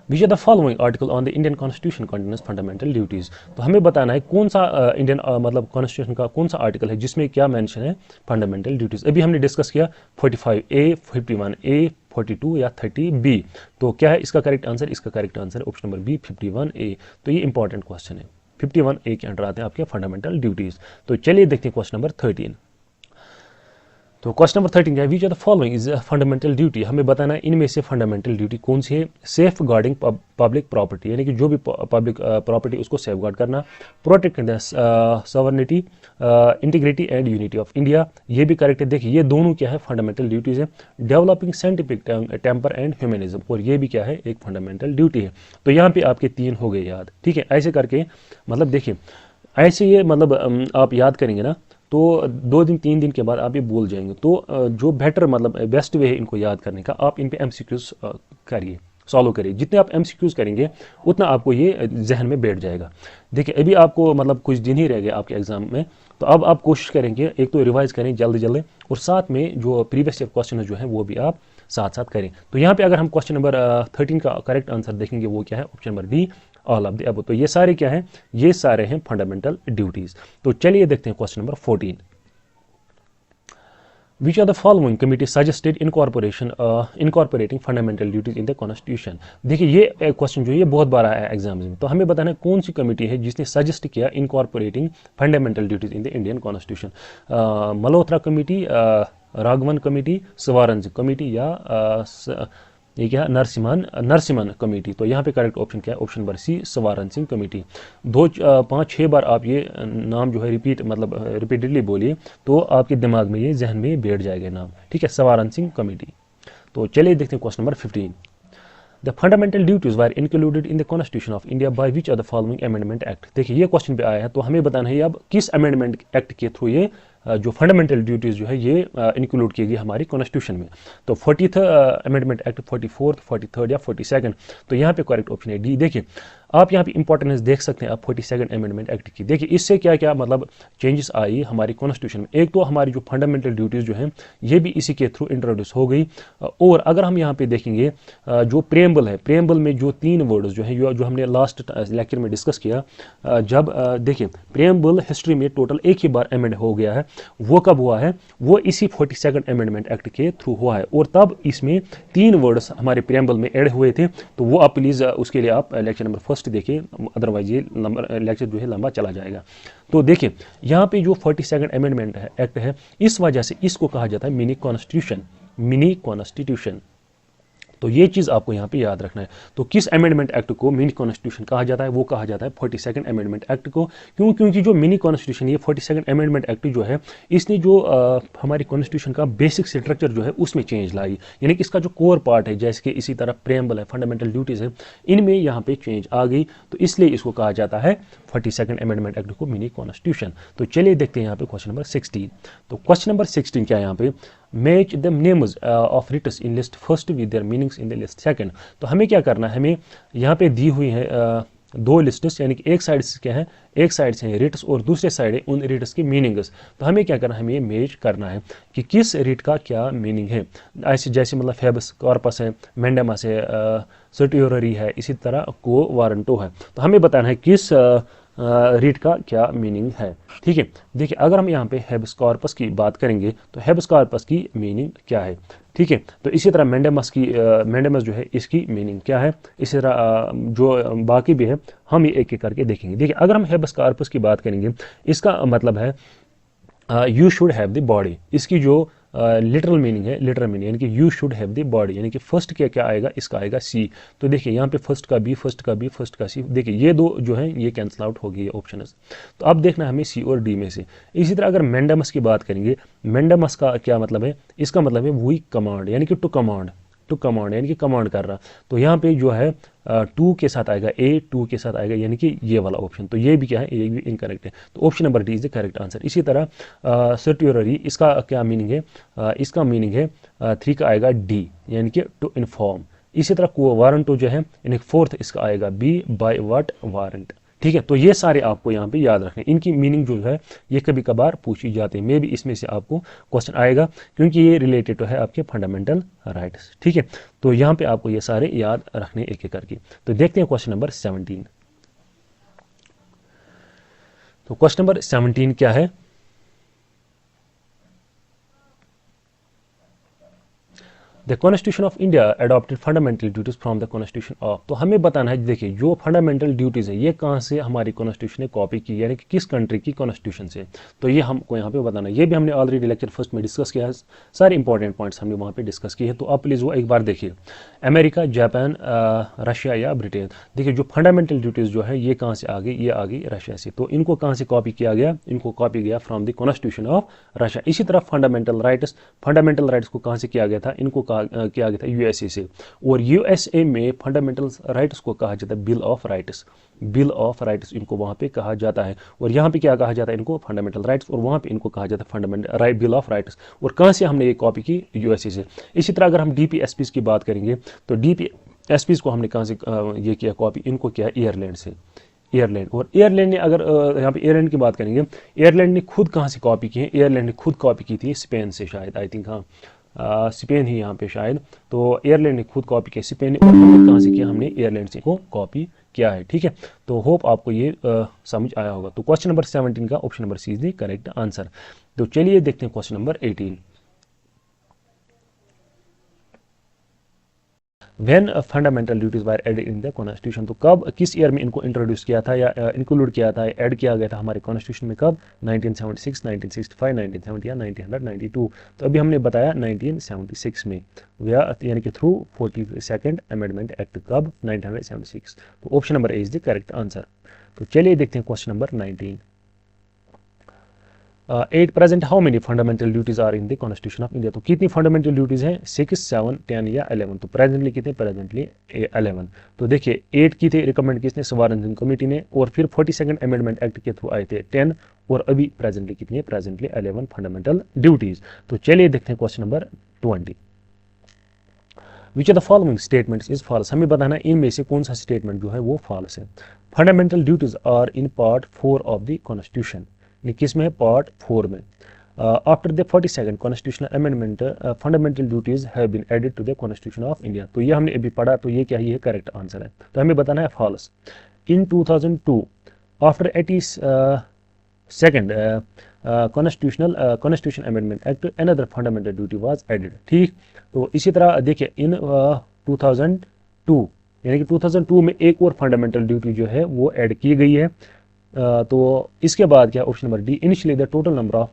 Which are the following article on the Indian constitution contains fundamental duties. तो हमें बताना है कौन सा इंडियन मतलब कॉन्स्टिट्यूशन का कौन सा आर्टिकल है जिसमें क्या मेंशन है फंडामेंटल ड्यूटीज़। अभी हमने डिस्कस किया 45A, 51A, 42 या 30B। तो क्या है इसका करेक्ट आंसर, इसका correct answer option number B 51A। तो ये इंपॉर्टेंट क्वेश्चन है, 51A के अंडर आते हैं आपके फंडामेंटल ड्यूटीज़। तो चलिए देखते हैं क्वेश्चन नंबर 13। तो क्वेश्चन नंबर 13 क्या है, which are the following is fundamental duty. हमें बताना है इनमें से फंडामेंटल ड्यूटी कौन सी है। सेफ गार्डिंग पब्लिक प्रॉपर्टी, यानी कि जो भी पब्लिक प्रॉपर्टी उसको सेफ गार्ड करना, protect the sovereignty, integrity and unity of India, ये भी करेक्ट है। देखिए ये दोनों क्या है फंडामेंटल ड्यूटीज़ है। Developing scientific temper and humanism, और ये भी क्या है एक फंडामेंटल ड्यूटी है। तो यहाँ पे आपके 3 हो गए याद, ठीक है। ऐसे करके मतलब देखिए ऐसे ये मतलब आप याद करेंगे ना तो 2 दिन 3 दिन के बाद आप ये भूल जाएंगे। तो जो बेटर मतलब बेस्ट वे है इनको याद करने का, आप इन पे MCQs करिए, सॉल्व करिए। जितने आप MCQs करेंगे उतना आपको ये जहन में बैठ जाएगा। देखिए अभी आपको मतलब कुछ दिन ही रह गए आपके एग्जाम में, तो अब आप कोशिश करेंगे एक तो रिवाइज करें जल्दी जल्दी, और साथ में जो प्रीवियस ईयर क्वेश्चन जो है वो भी आप साथ साथ करें। तो यहाँ पे अगर हम क्वेश्चन नंबर 13 का करेक्ट आंसर देखेंगे वो क्या है, option number D all of the above. तो ये सारे क्या हैं, ये सारे हैं फंडामेंटल ड्यूटीज। तो चलिए देखते हैं question number 14। Which are the following committee suggested incorporating fundamental duties in the constitution। देखिए ये क्वेश्चन जो है ये बहुत बार आया है एग्जाम्स में। तो हमें बताना है कौन सी कमेटी है जिसने सजेस्ट किया incorporating fundamental duties in the Indian constitution. Malhotra committee, Raghavan committee, Swaran committee, या ये क्या है नरसिम्हन कमेटी। तो यहाँ पे करेक्ट ऑप्शन क्या है, option number C Swaran Singh committee. 2 5 6 बार आप ये नाम जो है रिपीटेडली बोलिए तो आपके दिमाग में ये जहन में बैठ जाएगा नाम, ठीक है, सवारन सिंह कमेटी। तो चलिए देखते हैं question number 15। The fundamental duties were included in the Constitution of India by which of the following amendment act। देखिए ये क्वेश्चन पे आया है, तो हमें बताना है अब किस अमेंडमेंट एक्ट के थ्रू ये जो फंडामेंटल ड्यूटीज जो है ये इंक्लूड की गई हमारी कॉन्स्टिट्यूशन में। तो 40th amendment act, 44th, 43rd या 42nd। तो यहाँ पे करेक्ट ऑप्शन है डी। देखिए आप यहाँ पे इंपॉर्टेंस देख सकते हैं आप 42nd अमेंडमेंट एक्ट की। देखिए इससे क्या क्या मतलब चेंजेस आई हमारी कॉन्स्टिट्यूशन में। एक तो हमारी जो फंडामेंटल ड्यूटीज जो हैं ये भी इसी के थ्रू इंट्रोड्यूस हो गई। और अगर हम यहाँ पे देखेंगे जो प्रेम्बल है, प्रेम्बल में जो 3 वर्ड्स जो हैं जो हमने लास्ट लेक्चर में डिस्कस किया, जब देखिए प्रेम्बल हिस्ट्री में टोटल एक ही बार अमेंड हो गया है, वो कब हुआ है, वो इसी 42nd अमेंडमेंट एक्ट के थ्रू हुआ है। और तब इसमें 3 वर्ड्स हमारे प्रेम्बल में ऐड हुए थे। तो वो आप प्लीज़ उसके लिए आप लेक्चर नंबर 1 देखिए, अदरवाइज ये लेक्चर जो है लंबा चला जाएगा। तो देखिए यहाँ पे जो 42nd अमेंडमेंट एक्ट है इस वजह से इसको कहा जाता है मिनी कॉन्स्टिट्यूशन। तो ये चीज़ आपको यहाँ पे याद रखना है। तो किस अमेंडमेंट एक्ट को मिनी कॉन्स्टिट्यूशन कहा जाता है, वो कहा जाता है 42nd अमेंडमेंट एक्ट को। क्योंकि जो मिनी कॉन्स्टिट्यूशन, ये 42nd अमेंडमेंट एक्ट जो है इसने जो हमारी कॉन्स्टिट्यूशन का बेसिक स्ट्रक्चर जो है उसमें चेंज लाई, यानी कि इसका जो कोर पार्ट है जैसे कि इसी तरह प्रेम्बल है, फंडामेंटल ड्यूटीज़ है, इनमें यहाँ पे चेंज आ गई। तो इसलिए इसको कहा जाता है 42nd अमेंडमेंट एक्ट को मिनी कॉन्स्टिट्यूशन। तो चलिए देखते हैं यहाँ पे क्वेश्चन नंबर 16। तो क्वेश्चन नंबर 16 क्या है यहाँ पे, match the names of writs in list first with their meanings in the list second. तो हमें क्या करना है, हमें यहाँ पे दी हुई है 2 लिस्ट्स, यानी कि एक साइड से क्या है, एक साइड से है रिट्स और दूसरे साइड है उन रिट्स के मीनिंग्स। तो हमें क्या करना है, हमें ये मैच करना है कि किस रिट का क्या मीनिंग है। ऐसे जैसे मतलब फेबस कॉर्पस है, मेंडेमस है, सर्टियोररी है, इसी तरह को वारंटो है। तो हमें बताना है किस रीट का क्या मीनिंग है, ठीक है। देखिए अगर हम यहाँ पे हेबस कॉर्पस की बात करेंगे तो हेबस कॉर्पस की मीनिंग क्या है, ठीक है। तो इसी तरह मेंडेमस जो है इसकी मीनिंग क्या है, इसी तरह जो बाकी भी है हम ये एक एक करके देखेंगे। देखिए अगर हम हेबस कॉर्पस की बात करेंगे इसका मतलब है you should have the body. इसकी जो लिटरल मीनिंग है, यानी कि you should have the body, यानी कि फर्स्ट क्या क्या आएगा, इसका आएगा सी। तो देखिए यहाँ पे फर्स्ट का बी, फर्स्ट का सी, देखिए ये 2 जो है ये कैंसिल आउट हो गई है ऑप्शन। तो अब देखना है हमें सी और डी में से। इसी तरह अगर मेंडेमस की बात करेंगे, मेंडेमस का क्या मतलब है, इसका मतलब है वी कमांड, यानी कि टू कमांड, टू कमांड यानी कि कमांड कर रहा। तो यहाँ पे जो है टू के साथ आएगा ए, टू के साथ आएगा यानी कि ये वाला ऑप्शन। तो ये भी क्या है, ये भी इनकरेक्ट है। तो option number D is the correct answer. इसी तरह सर्ट्यूररी, इसका क्या मीनिंग है, इसका मीनिंग है 3 का आएगा डी यानी कि टू इन्फॉर्म। इसी तरह को वारंटो जो है यानी फोर्थ इसका आएगा बी, बाय व्हाट वारंट। ठीक है, तो ये सारे आपको यहाँ पे याद रखने, इनकी मीनिंग जो है ये कभी कभार पूछी जाती है। मे भी इसमें से आपको क्वेश्चन आएगा क्योंकि ये रिलेटेड है आपके फंडामेंटल राइट्स। ठीक है, तो यहाँ पे आपको ये सारे याद रखने एक एक करके। तो देखते हैं क्वेश्चन नंबर 17। तो क्वेश्चन नंबर 17 क्या है, the constitution of India adopted fundamental duties from the constitution of. तो हमें बताना है, देखिए जो फंडामेंटल ड्यूटीज है ये कहाँ से हमारी कॉन्स्टिट्यूशन ने कॉपी की, यानी कि किस कंट्री की कॉन्स्टिट्यूशन से। तो ये हमको यहाँ पे बताना है। ये भी हमने ऑलरेडी लेक्चर फर्स्ट में डिस्कस किया है, सारे इंपॉर्टेंट पॉइंट्स हमने वहाँ पे डिस्कस किए हैं। तो आप प्लीज़ वो एक बार देखिए, अमेरिका, जापान, रशिया या ब्रिटेन। देखिए जो फंडामेंटल ड्यूटीज जो है ये कहाँ से आ गई, ये आ गई रशिया से। तो इनको कहाँ से कॉपी किया गया, इनको कॉपी गया from the constitution of Russia. इसी तरह फंडामेंटल राइट्स को कहाँ से किया गया था, इनको किया गया था यूएसए से। और यूएसए में फंडामेंटल राइट्स को कहा जाता है bill of rights, bill of rights इनको वहाँ पे कहा जाता है। और यहाँ पे क्या कहा जाता है इनको, फंडामेंटल राइट्स, और वहाँ पे इनको कहा जाता है फंडामेंटल बिल ऑफ राइट्स। और कहाँ से हमने ये कॉपी की, यूएसए से। इसी तरह अगर हम डीपीएसपीज की बात करेंगे तो डीपीएसपीज को हमने कहाँ से ये किया कॉपी, इनको किया एयरलैंड से, एयरलैंड। और एयरलैंड ने अगर यहाँ पे एयरलैंड की बात करेंगे, एयरलैंड ने खुद कहाँ से कॉपी की है, एयरलैंड ने खुद कॉपी की थी स्पेन से शायद, आई थिंक, हाँ स्पेन ही यहाँ पे शायद। तो एयरलैंड ने खुद कॉपी किया स्पेन ने, और हमने कहाँ से किया, हमने एयरलैंड से को कॉपी किया है। ठीक है, तो होप आपको ये समझ आया होगा। तो क्वेश्चन नंबर 17 का option number C is the correct answer. तो चलिए देखते हैं question number 18। When fundamental duties were added in the constitution. तो कब, किस ईयर में इनको इंट्रोड्यूस किया था या इंक्लूड किया था, ऐड किया गया था हमारे कॉन्स्टिट्यूशन में, कब, 1976, 1965, 1970 या 1992। तो अभी हमने बताया 1976 में, यानी कि थ्रू 42nd अमेंडमेंट एक्ट। कब, 1976। तो option number A is the correct answer. तो चलिए देखते हैं question number 19। 8 present how many fundamental duties are in the constitution of India. तो कितनी फंडामेंटल ड्यूटीज हैं, 6, 7, 10 या 11। तो प्रेजेंटली कितने, प्रेजेंटली 11। तो देखिए 8 की थी रिकमेंड किसने, स्वारंजन कमेटी ने, और फिर 42nd अमेंडमेंट एक्ट के थ्रू आए थे 10, और अभी प्रेजेंटली कितनी है, प्रेजेंटली 11 फंडामेंटल ड्यूटीज। तो चलिए देखते हैं question number 20। Which of the following statements is false. हमें बताना है इनमें से कौन सा स्टेटमेंट जो है वो फॉल्स है। Fundamental duties are in part 4 of the constitution, किस में, पार्ट 4 में। After the 42nd constitutional amendment fundamental duties have been added to the constitution of India. तो ये हमने अभी पढ़ा, तो ये क्या है, ये करेक्ट आंसर है। तो हमें बताना है false. In 2002 after 82nd constitution amendment act another fundamental duty was added. ठीक, तो इसी तरह देखिए इन 2002 यानी कि 2002 में एक और फंडामेंटल ड्यूटी जो है वो ऐड की गई है। तो इसके बाद क्या, option number D, initially the total number of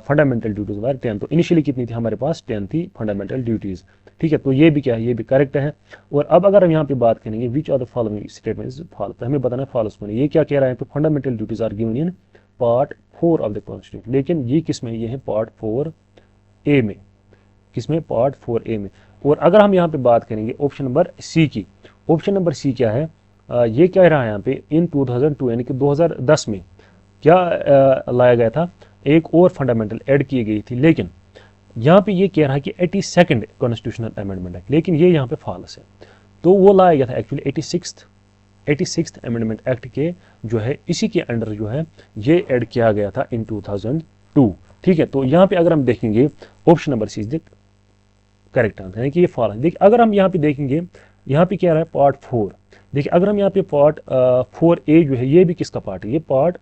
fundamental duties were 10। तो इनिशियली कितनी थी हमारे पास, 10 थी फंडामेंटल ड्यूटीज। ठीक है, तो ये भी क्या है, ये भी करेक्ट है। और अब अगर हम यहाँ पे बात करेंगे which are the following statement is false, तो हमें बताना है फॉल्स में। ये क्या कह रहा है, तो fundamental duties are given in part 4 of the constitution, लेकिन ये किस में, ये है पार्ट 4A में, किसमें, पार्ट 4A में। और अगर हम यहाँ पे बात करेंगे ऑप्शन नंबर सी की, ऑप्शन नंबर सी क्या है, ये कह रहा है यहाँ पे इन 2002 यानी कि 2010 में क्या लाया गया था, एक और फंडामेंटल ऐड की गई थी। लेकिन यहाँ पे ये कह रहा है कि 82nd कॉन्स्टिट्यूशनल अमेंडमेंट एक्ट, लेकिन ये यहाँ पे फॉल्स है। तो वो लाया गया था एक्चुअली 86th अमेंडमेंट एक्ट के जो है, इसी के अंडर जो है ये ऐड किया गया था इन 2002। ठीक है, तो यहाँ पे अगर हम देखेंगे option number C is the correct answer, यानी कि ये फॉल्स। देखिए अगर हम यहाँ पे देखेंगे, यहाँ पे क्या रहा है, पार्ट 4। देखिए अगर हम यहाँ पे पार्ट 4A जो है, ये भी किसका पार्ट है, ये पार्ट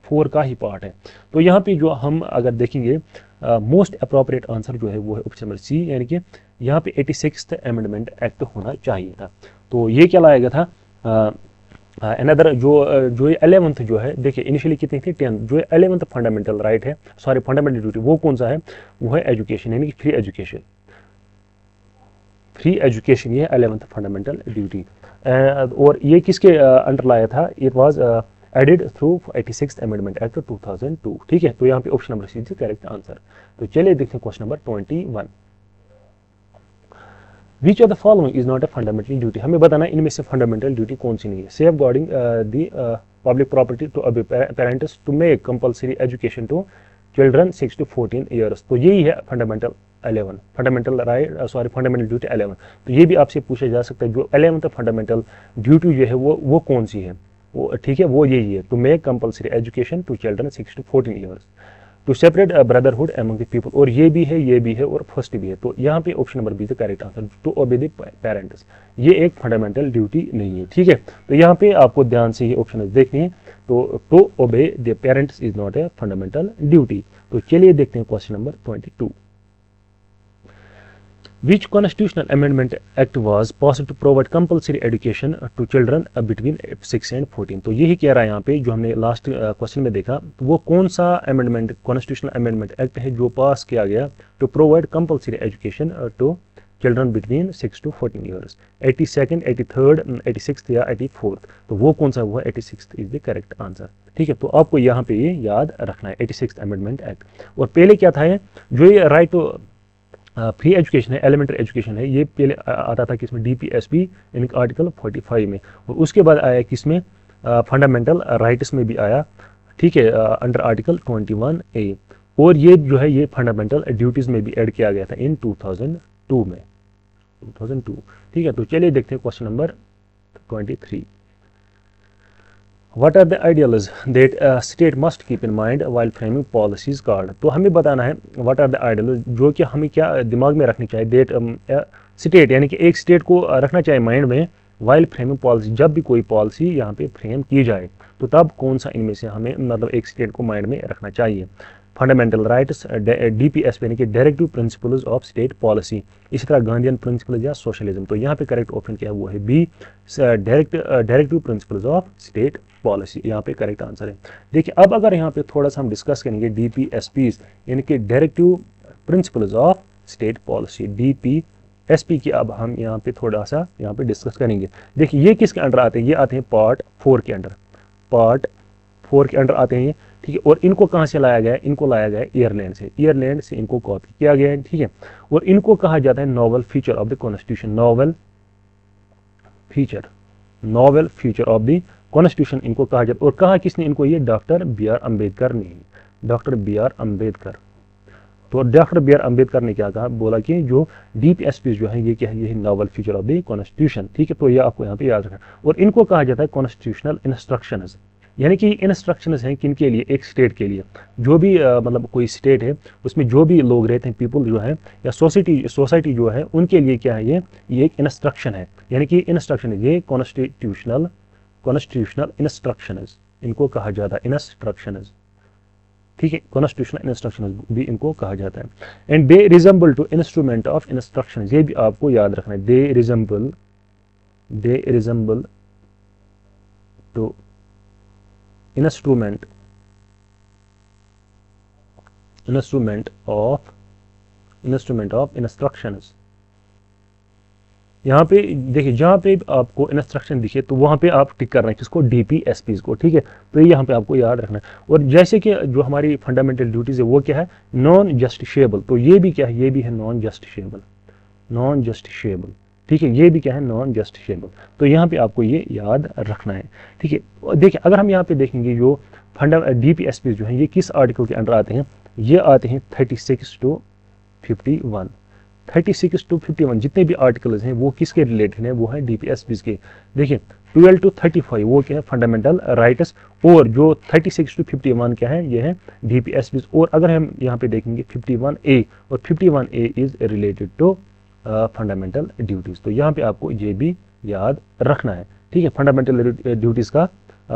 4 का ही पार्ट है। तो यहाँ पे जो हम अगर देखेंगे मोस्ट अप्रोप्रिएट आंसर जो है वो है ऑप्शन नंबर सी, यानी कि यहाँ पे 86th अमेंडमेंट एक्ट होना चाहिए था। तो ये क्या लाया गया था, अनदर जो 11th जो है, देखिए इनिशियली कितनी थी, 10। जो 11th फंडामेंटल राइट है, सॉरी फंडामेंटल ड्यूटी, वो कौन सा है, वो है एजुकेशन, यानी कि फ्री एजुकेशन। फ्री एजुकेशन ये 11th फंडामेंटल ड्यूटी। और ये किसके अंडर लाया था, it was added through 86th amendment act 2002। ठीक है, तो यहाँ पे option number C is correct answer. तो चलिए देखते हैं question number 21। Which of the following is not a fundamental duty, हमें बताना इनमें से फंडामेंटल ड्यूटी कौन सी नहीं है। Safeguarding the public property to obey parents to make compulsory education to children 6 to 14 years, तो यही है fundamental 11, fundamental right fundamental duty 11। तो ये भी आपसे पूछा जा सकता है जो 11th फंडामेंटल ड्यूटी जो है वो कौन सी है, वो ठीक है वो यही है, to make compulsory education to children 6 to 14 years, to separate brotherhood among the people, और ये भी है और फर्स्ट भी है। तो यहाँ पे option number B the correct answer, to obey the parents, ये एक फंडामेंटल ड्यूटी नहीं है। ठीक है, तो यहाँ पे आपको ध्यान से ये ऑप्शन देखने हैं। तो to obey the parents is not a fundamental duty. तो चलिए देखते हैं question number 22। Which constitutional amendment act was passed to provide compulsory education to children between 6 and 14? तो यही कह रहा है यहाँ पे जो हमने लास्ट क्वेश्चन में देखा, तो वो कौन सा अमेंडमेंट कॉन्स्टिट्यूशनल अमेंडमेंट एक्ट है जो पास किया गया to provide compulsory education to children between 6 to 14 years, 82nd, 83rd, 86th या 84th, तो वो कौन सा हुआ, 86th is the correct answer. ठीक है, तो आपको यहाँ पे ये याद रखना है 86th अमेंडमेंट एक्ट। और पहले क्या था, जो ये राइट टू फ्री एजुकेशन है, एलिमेंट्री एजुकेशन है, ये पहले आता था किसमें, DPSP यानी कि आर्टिकल 45 में, और उसके बाद आया किसमें, फंडामेंटल राइट्स में भी आया। ठीक है, अंडर आर्टिकल 21A, और ये जो है ये फंडामेंटल ड्यूटीज में भी ऐड किया गया था इन 2002 में, 2002। ठीक है, तो चलिए देखते हैं question number 23। What are the ideals that a state must keep in mind while framing policies card? तो हमें बताना है what are the ideals, जो कि हमें क्या दिमाग में रखनी चाहिए, that स्टेट यानी कि एक स्टेट को रखना चाहिए माइंड में while framing policy, जब भी कोई पॉलिसी यहाँ पे फ्रेम की जाए तो तब कौन सा इनमें से हमें मतलब एक स्टेट को माइंड में रखना चाहिए। फंडामेंटल राइट्स, DPSP यानी कि directive principles of state policy, इसी तरह गांधीयन प्रिंसिपल्स या सोशलिज्म। तो यहाँ पे करेक्ट ऑप्शन क्या है, वो है B, directive principles of state policy, यहाँ पे करेक्ट आंसर है। देखिए अब अगर यहाँ पे थोड़ा सा हम डिस्कस करेंगे DPSP यानी कि directive principles of state policy, DPSP की अब हम यहाँ पे थोड़ा सा यहाँ पे डिस्कस करेंगे। देखिए ये किसके अंडर आते हैं, ये आते हैं पार्ट 4 के अंडर, पार्ट 4 के अंडर आते हैं। ठीक है, और इनको कहाँ से लाया गया है, इनको लाया गया है ईयरलैंड से इनको कॉपी किया गया है। ठीक है, और इनको कहा जाता है novel feature of the constitution, novel feature of the constitution इनको कहा जाता है। और कहा किसने इनको, ये डॉक्टर BR अम्बेडकर ने, डॉक्टर BR अम्बेडकर। तो डॉक्टर BR अम्बेडकर ने क्या कहा, बोला कि जो DPSP जो है ये क्या है, ये novel feature of the constitution. ठीक है, तो ये आपको यहाँ पे याद रखना। और इनको कहा जाता है कॉन्स्टिट्यूशनल इंस्ट्रक्शंस, यानी कि इंस्ट्रक्शंस हैं किन के लिए, एक स्टेट के लिए, जो भी मतलब कोई स्टेट है उसमें जो भी लोग रहते हैं, पीपल जो है या सोसाइटी जो है, उनके लिए क्या है, ये एक इंस्ट्रक्शन है, यानी कि इंस्ट्रक्शन है, ये कॉन्स्टिट्यूशनल इंस्ट्रक्शंस इनको कहा जाता है, इंस्ट्रक्शंस। ठीक है, कॉन्स्टिट्यूशनल इंस्ट्रक्शंस भी इनको कहा जाता है। And they resemble to instrument of instructions, ये भी आपको याद रखना है, they resemble to instrument of instructions. यहाँ पे देखिए, जहाँ पे आपको इंस्ट्रक्शन दिखे तो वहाँ पे आप टिक करना है किसको, DPSPs को। ठीक है, तो ये यहाँ पे आपको याद रखना है। और जैसे कि जो हमारी फंडामेंटल ड्यूटीज है वो क्या है, नॉन जस्टिशिएबल, तो ये भी क्या है, ये भी है नॉन जस्टिशिएबल। ठीक है, ये भी क्या है, नॉन जस्टिशिएबल। तो यहाँ पे आपको ये याद रखना है। ठीक है, देखिए अगर हम यहाँ पे देखेंगे जो DPSP जो है ये किस आर्टिकल के अंडर आते हैं, ये आते हैं 36 to 51, 36 to 51 जितने भी आर्टिकल्स हैं वो किसके रिलेटेड हैं, वो है DPSP के। देखिए 12 to 35 वो क्या है, फंडामेंटल राइट्स, और जो 36 to 51 क्या है, ये है DPSP। और अगर हम यहाँ पे देखेंगे 51A, और 51A is related to fundamental duties. तो यहाँ पे आपको ये भी याद रखना है। ठीक है, फंडामेंटल ड्यूटीज का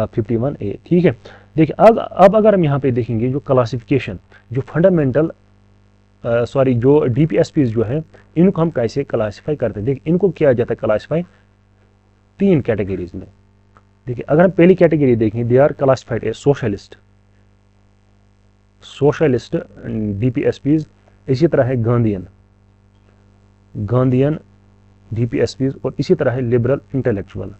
51A। ठीक है, देखिए अब अगर हम यहाँ पे देखेंगे जो क्लासिफिकेशन, जो फंडामेंटल जो DPSP जो है इनको हम कैसे क्लासिफाई करते हैं। देखिए इनको किया जाता है क्लासिफाई 3 कैटेगरीज में। देखिए अगर हम पहली कैटेगरी देखें, they are classified a socialist DPSPs, इसी तरह है गांधीयन DPSPs, और इसी तरह है लिबरल इंटेलेक्चुअल।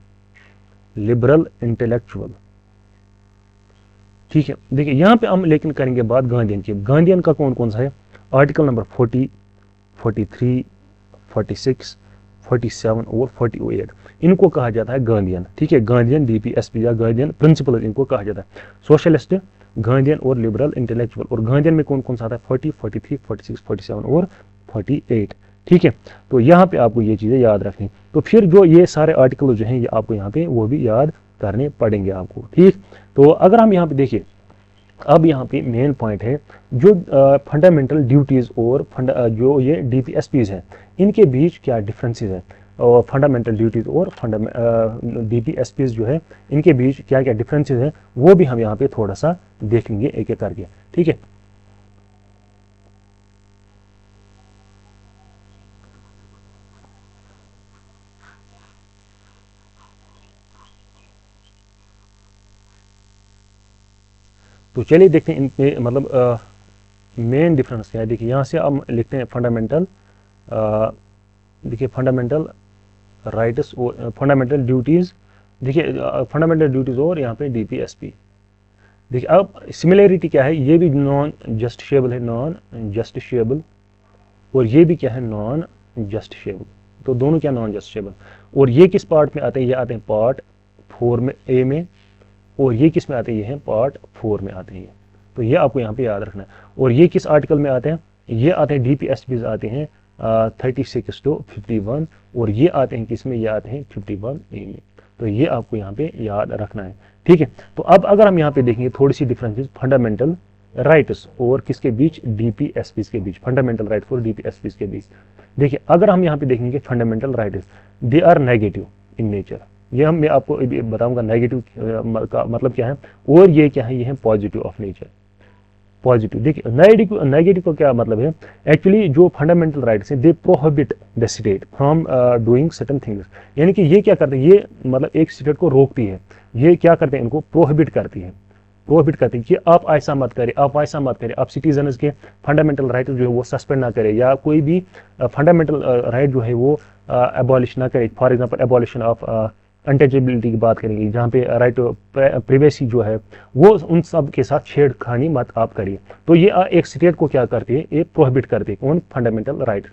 ठीक है, देखिए यहाँ पे हम लेकिन करेंगे बात गांधीयन की। गांधीयन का कौन कौन सा है, आर्टिकल नंबर 40, 43, 46, 47 और 48, इनको कहा जाता है गांधीयन। ठीक है, गांधीयन डीपीएसपी या गांधीयन प्रिंसिपल इनको कहा जाता है। सोशलिस्ट, गांधीयन और लिबरल इंटेलेक्चुअल। और गांधीयन में कौन कौन सा आता है? 40, 43, 46, 47 और 48। ठीक है, तो यहाँ पे आपको ये चीज़ें याद रखनी। तो फिर जो ये सारे आर्टिकल जो हैं ये आपको यहाँ पे वो भी याद करने पड़ेंगे आपको। ठीक, तो अगर हम यहाँ पे देखिए, अब यहाँ पे मेन पॉइंट है जो फंडामेंटल ड्यूटीज़ और जो ये डीपीएसपीज हैं इनके बीच क्या डिफरेंसेस है, और फंडामेंटल ड्यूटीज़ और डीपीएसपीज जो है इनके बीच क्या क्या डिफरेंसेस हैं वो भी हम यहाँ पे थोड़ा सा देखेंगे एक एक करके। ठीक है, तो चलिए देखते हैं इनके मतलब मेन डिफरेंस क्या है। देखिए यहाँ से हम लिखते हैं फंडामेंटल, देखिए फंडामेंटल राइट्स और फंडामेंटल ड्यूटीज़। देखिए फंडामेंटल ड्यूटीज़ और यहाँ पे डीपीएसपी। देखिए अब सिमिलरिटी क्या है, ये भी नॉन जस्टिफिएबल है, नॉन जस्टिफिएबल, और ये भी क्या है, नॉन जस्टिफिएबल। तो दोनों क्या, नॉन जस्टिफिएबल। और ये किस पार्ट में आते हैं? ये आते हैं पार्ट 4 में, ए में। और ये किस में आते हैं? ये हैं पार्ट 4 में आते हैं। तो ये आपको यहाँ पे याद रखना है। और ये किस आर्टिकल में आते हैं? ये आते हैं डीपीएसपीज आते हैं 36 to 51, और ये आते हैं किस में? ये आते हैं 51A में। तो ये आपको यहाँ पे याद रखना है। ठीक है, तो अब अगर हम यहाँ पे देखेंगे थोड़ी सी डिफरेंसेस फंडामेंटल राइट्स और किसके बीच? डीपीएसपीज के बीच, फंडामेंटल राइट्स और डीपीएसपीज के बीच। देखिए अगर हम यहाँ पे देखेंगे fundamental rights, they are negative in nature. ये हम मैं आपको बताऊंगा नेगेटिव का मतलब क्या है, और ये क्या है? ये है पॉजिटिव ऑफ नेचर, पॉजिटिव। देखिए नेगेटिव का क्या मतलब है? एक्चुअली जो फंडामेंटल राइट्स हैं they prohibit the state from doing certain things. यानी कि ये क्या करते हैं? ये मतलब एक स्टेट को रोकती है। ये क्या करते हैं? इनको प्रोहिबिट करती है, प्रोहिबिट करती है कि आप ऐसा मत करें, आप ऐसा मत करें, आप सिटीजन के फंडामेंटल राइट जो है वो सस्पेंड ना करें, या कोई भी फंडामेंटल राइट जो है वो एबॉलिश ना करे। For example abolition of untouchability की बात करेंगे, जहाँ पे राइट टू प्रिवेसी जो है वो उन सब के साथ छेड़खानी मत आप करिए। तो ये एक स्टेट को क्या करती है? ये प्रोहिबिट करती है, कौन? Fundamental right.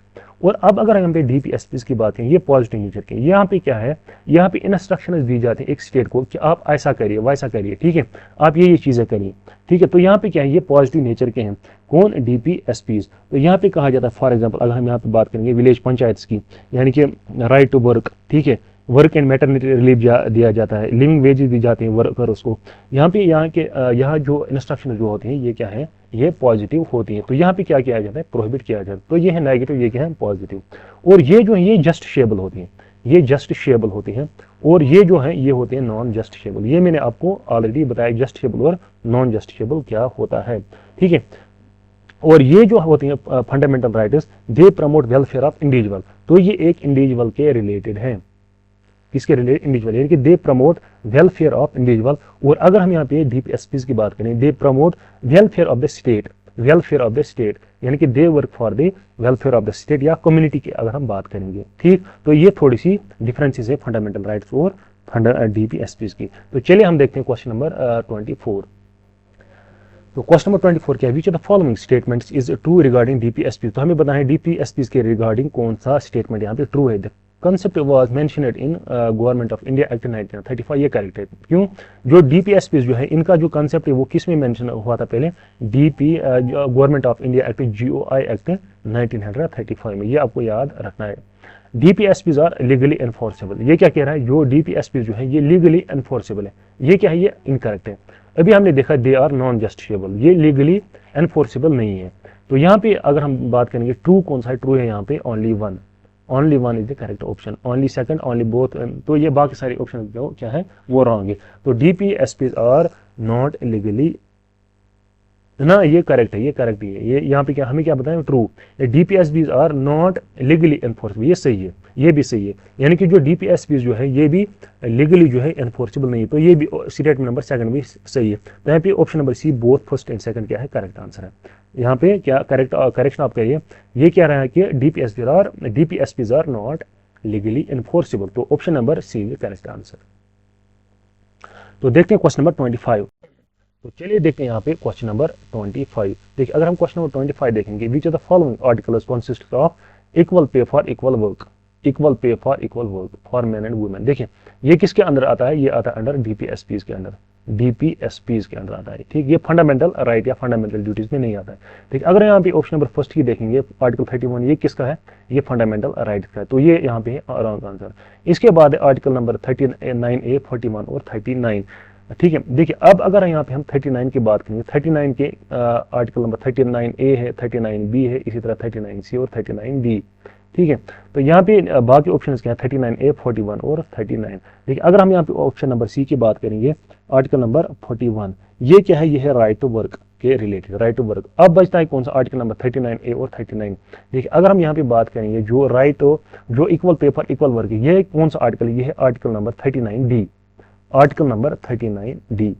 और अब अगर हम पे डीपीएसपीज की बात करें, ये पॉजिटिव नेचर के, यहाँ पे क्या है? यहाँ पे इंस्ट्रक्शंस दी जाती है एक स्टेट को कि आप ऐसा करिए, वैसा करिए। ठीक है, आप ये चीजें करिए। ठीक है, तो यहाँ पे क्या है? ये पॉजिटिव नेचर के हैं, कौन? डीपीएसपीज। तो यहाँ पे कहा जाता है, फॉर एग्जाम्पल अगर हम यहाँ पे बात करेंगे विलेज पंचायत की, यानी कि राइट टू वर्क, ठीक है, वर्क एंड मैटरनिटी रिलीफ दिया जाता है, लिविंग वेजेस दी जाती हैं वर्कर्स को। यहाँ पे यहाँ जो इंस्ट्रक्शन जो होती हैं ये क्या है? ये पॉजिटिव होती हैं। तो यहाँ पे क्या किया जाता है? प्रोहिबिट किया जाता है। तो ये है नेगेटिव, ये क्या है? पॉजिटिव। और ये जो है ये जस्टिफिएबल होती हैं, ये जस्टिफिएबल होती हैं। और ये जो है ये होते हैं नॉन जस्टिफिएबल। ये मैंने आपको ऑलरेडी बताया जस्टिफिएबल और नॉन जस्टिफिएबल क्या होता है। ठीक है, और ये जो होती हैं fundamental rights, they promote welfare of individual. तो ये एक इंडिविजुअल के रिलेटेड है, किसके रिलेटेड? इंडिविजुअल, यानी कि they promote welfare of individual. और अगर हम यहाँ पे डीपीएसपीज की बात करें, they promote welfare of the state, welfare of the state, यानी कि they work for the welfare of the state या कम्युनिटी की अगर हम बात करेंगे। ठीक, तो ये थोड़ी सी डिफरेंसेस है फंडामेंटल राइट्स और डीपीएसपीज की। तो चलिए हम देखते हैं क्वेश्चन नंबर 24। तो क्वेश्चन नंबर 24 क्या है? विच of the following statements is true regarding DPSP. तो हमें बताना है डीपीएसपीज के रिगार्डिंग कौन सा स्टेटमेंट यहाँ पे ट्रू है। Concept was mentioned in government of India act 1935। ये करेक्ट है। क्यों? जो डीपीएसपीज जो है इनका जो कंसेप्ट है वो किस में मेंशन हुआ था? पहले government of India act, GOI act 1935 में। ये आपको याद रखना है। DPSPs are legally enforceable. ये क्या कह रहा है? जो डीपीएसपीज जो है ये लीगली एनफोर्सेबल है। ये क्या है? ये इनकरेक्ट है। अभी हमने देखा दे आर नॉन जस्टिफिएबल, ये लीगली एनफोर्सेबल नहीं है। तो यहाँ पे अगर हम बात करेंगे ट्रू कौन सा है? ट्रू है यहाँ पे only one, only one is the correct option. Only second, only both, तो ये बाकी सारे ऑप्शन जो क्या है वो रॉन्ग है। तो डीपीएसपीज आर नॉट लीगली ना, ये करेक्ट है, ये करेक्ट है। ये यहाँ पे क्या हमें क्या बताएं? True. DPSPs are not legally enforceable, ये सही है, ये भी सही है। यानी कि जो डीपीएसपीज जो है ये भी लीगली जो है एनफोर्सेबल नहीं है। तो ये भी स्टेटमेंट नंबर सेकंड भी सही है। तो यहाँ पे option number C both first and second क्या है? करेक्ट आंसर है। यहाँ पे क्या करेक्शन आप करिए, ये कह रहा है कि DPSPs are not legally enforceable. तो ऑप्शन नंबर सी भी करेक्ट आंसर। तो देखते हैं क्वेश्चन नंबर 25। तो चलिए देखते हैं यहाँ पे क्वेश्चन नंबर 25। देखिए अगर हम क्वेश्चन नंबर 25 देखेंगे, विच of the following articles consist of equal pay for equal work. Equal pay for equal work for man and women. देखिए ये किसके अंदर आता है, ये आता है अंडर डीपीएसपीज के अंदर, डीपीएसपीज के अंदर आता है। ठीक, ये फंडामेंटल राइट या फंडामेंटल ड्यूटीज में नहीं आता है। ठीक, अगर यहाँ पे ऑप्शन नंबर फर्स्ट की देखेंगे आर्टिकल 31, ये किसका है, ये फंडामेंटल राइट का है, तो ये यहाँ पे है रॉन्ग आंसर। इसके बाद आर्टिकल नंबर 39A, 41 और 39। ठीक है, देखिए अब अगर यहाँ पे हम 39 की बात करेंगे, 39 के आर्टिकल नंबर 39A है, 39B है, इसी तरह 39C और 39D। ठीक है, तो यहाँ पे बाकी ऑप्शंस क्या है, 39A, 41 और 39। देखिए अगर हम यहाँ पे ऑप्शन नंबर सी की बात करेंगे, आर्टिकल नंबर 41, ये क्या है, ये है राइट टू वर्क के रिलेटेड, राइट टू वर्क। अब बचता है कौन सा, आर्टिकल नंबर 39A और 39। देखिए अगर हम यहाँ पे बात करेंगे जो राइट टू, जो equal pay for equal work, ये कौन सा आर्टिकल, ये है article number 39D, article number 39D,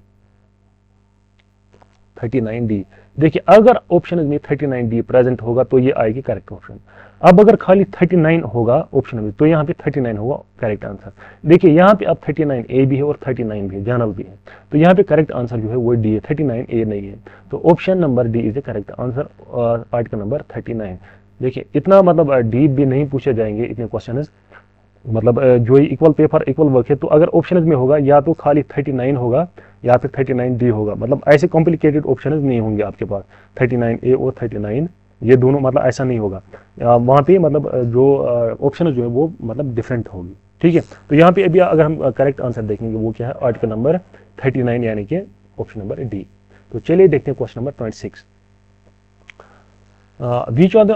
39D। देखिए अगर ऑप्शन में 39D प्रेजेंट होगा तो ये आएगी करेक्ट ऑप्शन। अब अगर खाली 39 होगा ऑप्शन में तो यहाँ पे 39 होगा करेक्ट आंसर। देखिए यहाँ पे अब 39A भी है और 39 भी है, जनरल भी है, तो यहाँ पे करेक्ट आंसर जो है वो डी है, 39A नहीं है, तो option number D is the correct answer, article number 39। देखिए इतना मतलब डीप भी नहीं पूछे जाएंगे इतने क्वेश्चन, मतलब जो equal pay for equal work है, तो अगर ऑप्शन में होगा या तो खाली 39 होगा या फिर 39D होगा, मतलब ऐसे कॉम्प्लिकेटेड ऑप्शन नहीं होंगे आपके पास, 39A और 39 ये दोनों, मतलब ऐसा नहीं होगा वहाँ पे, मतलब जो ऑप्शन जो है वो मतलब डिफरेंट होगी। ठीक है, तो यहाँ पे अभी अगर हम करेक्ट आंसर देखेंगे वो क्या है, आर्टिकल नंबर 39 यानी कि ऑप्शन नंबर डी। तो चलिए देखते हैं question number 26। Which are the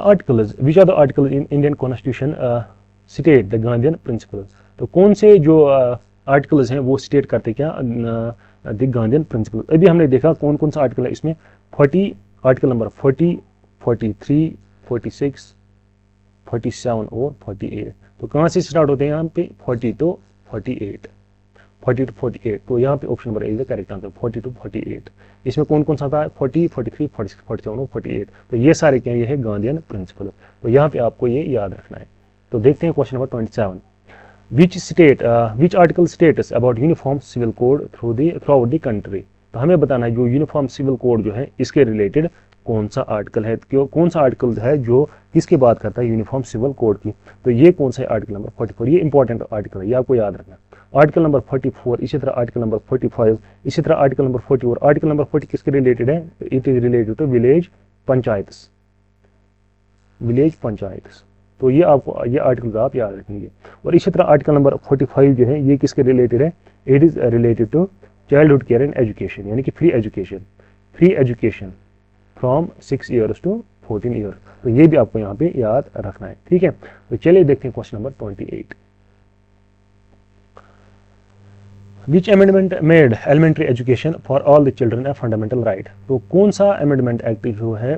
articles in Indian constitution state the Gandhian principle. तो कौन से जो आर्टिकल्स हैं वो स्टेट करते क्या द गांधीयन प्रिंसिपल। अभी हमने देखा कौन कौन सा आर्टिकल है इसमें, 40, आर्टिकल नंबर 40, 43, 46, 47 और 48। तो कहाँ से स्टार्ट होते हैं यहाँ पे, 40 to 48, 40 to 48। तो यहाँ पे option number A is the correct answer, 40 to 48। इसमें कौन कौन सा था, 40, 43, 46, 47 और 48। तो ये सारे क्या, ये है गांधीयन प्रिंसिपल, तो यहाँ पे आपको ये याद रखना है। तो देखते हैं question number 27। Which article states about uniform civil code throughout the country. तो हमें बताना है जो यूनिफॉर्म सिविल कोड जो है इसके रिलेटेड कौन सा आर्टिकल है, क्यों कौन सा आर्टिकल है जो किसकी बात करता है, यूनिफॉर्म सिविल कोड की। तो ये कौन सा है, आर्टिकल नंबर 44, ये इंपॉर्टेंट आर्टिकल है, ये आपको याद रखना। आर्टिकल नंबर 44, इसी तरह आर्टिकल नंबर 45, इसी तरह आर्टिकल नंबर 40 और आर्टिकल नंबर 40 किसके रिलेटेड है, it is related to village panchayat, village panchayat. तो ये आपको ये आर्टिकल आप याद रखेंगे। और इसी तरह आर्टिकल नंबर 45 जो है ये किसके रिलेटेड है, it is related to childhood care and education, यानी कि free education from 6 years to 14 years। तो ये भी आपको यहाँ पे याद रखना है। ठीक है, तो चलिए देखते हैं question number 28। Which amendment made elementary education for all the children a fundamental right. तो कौन सा अमेंडमेंट एक्ट जो है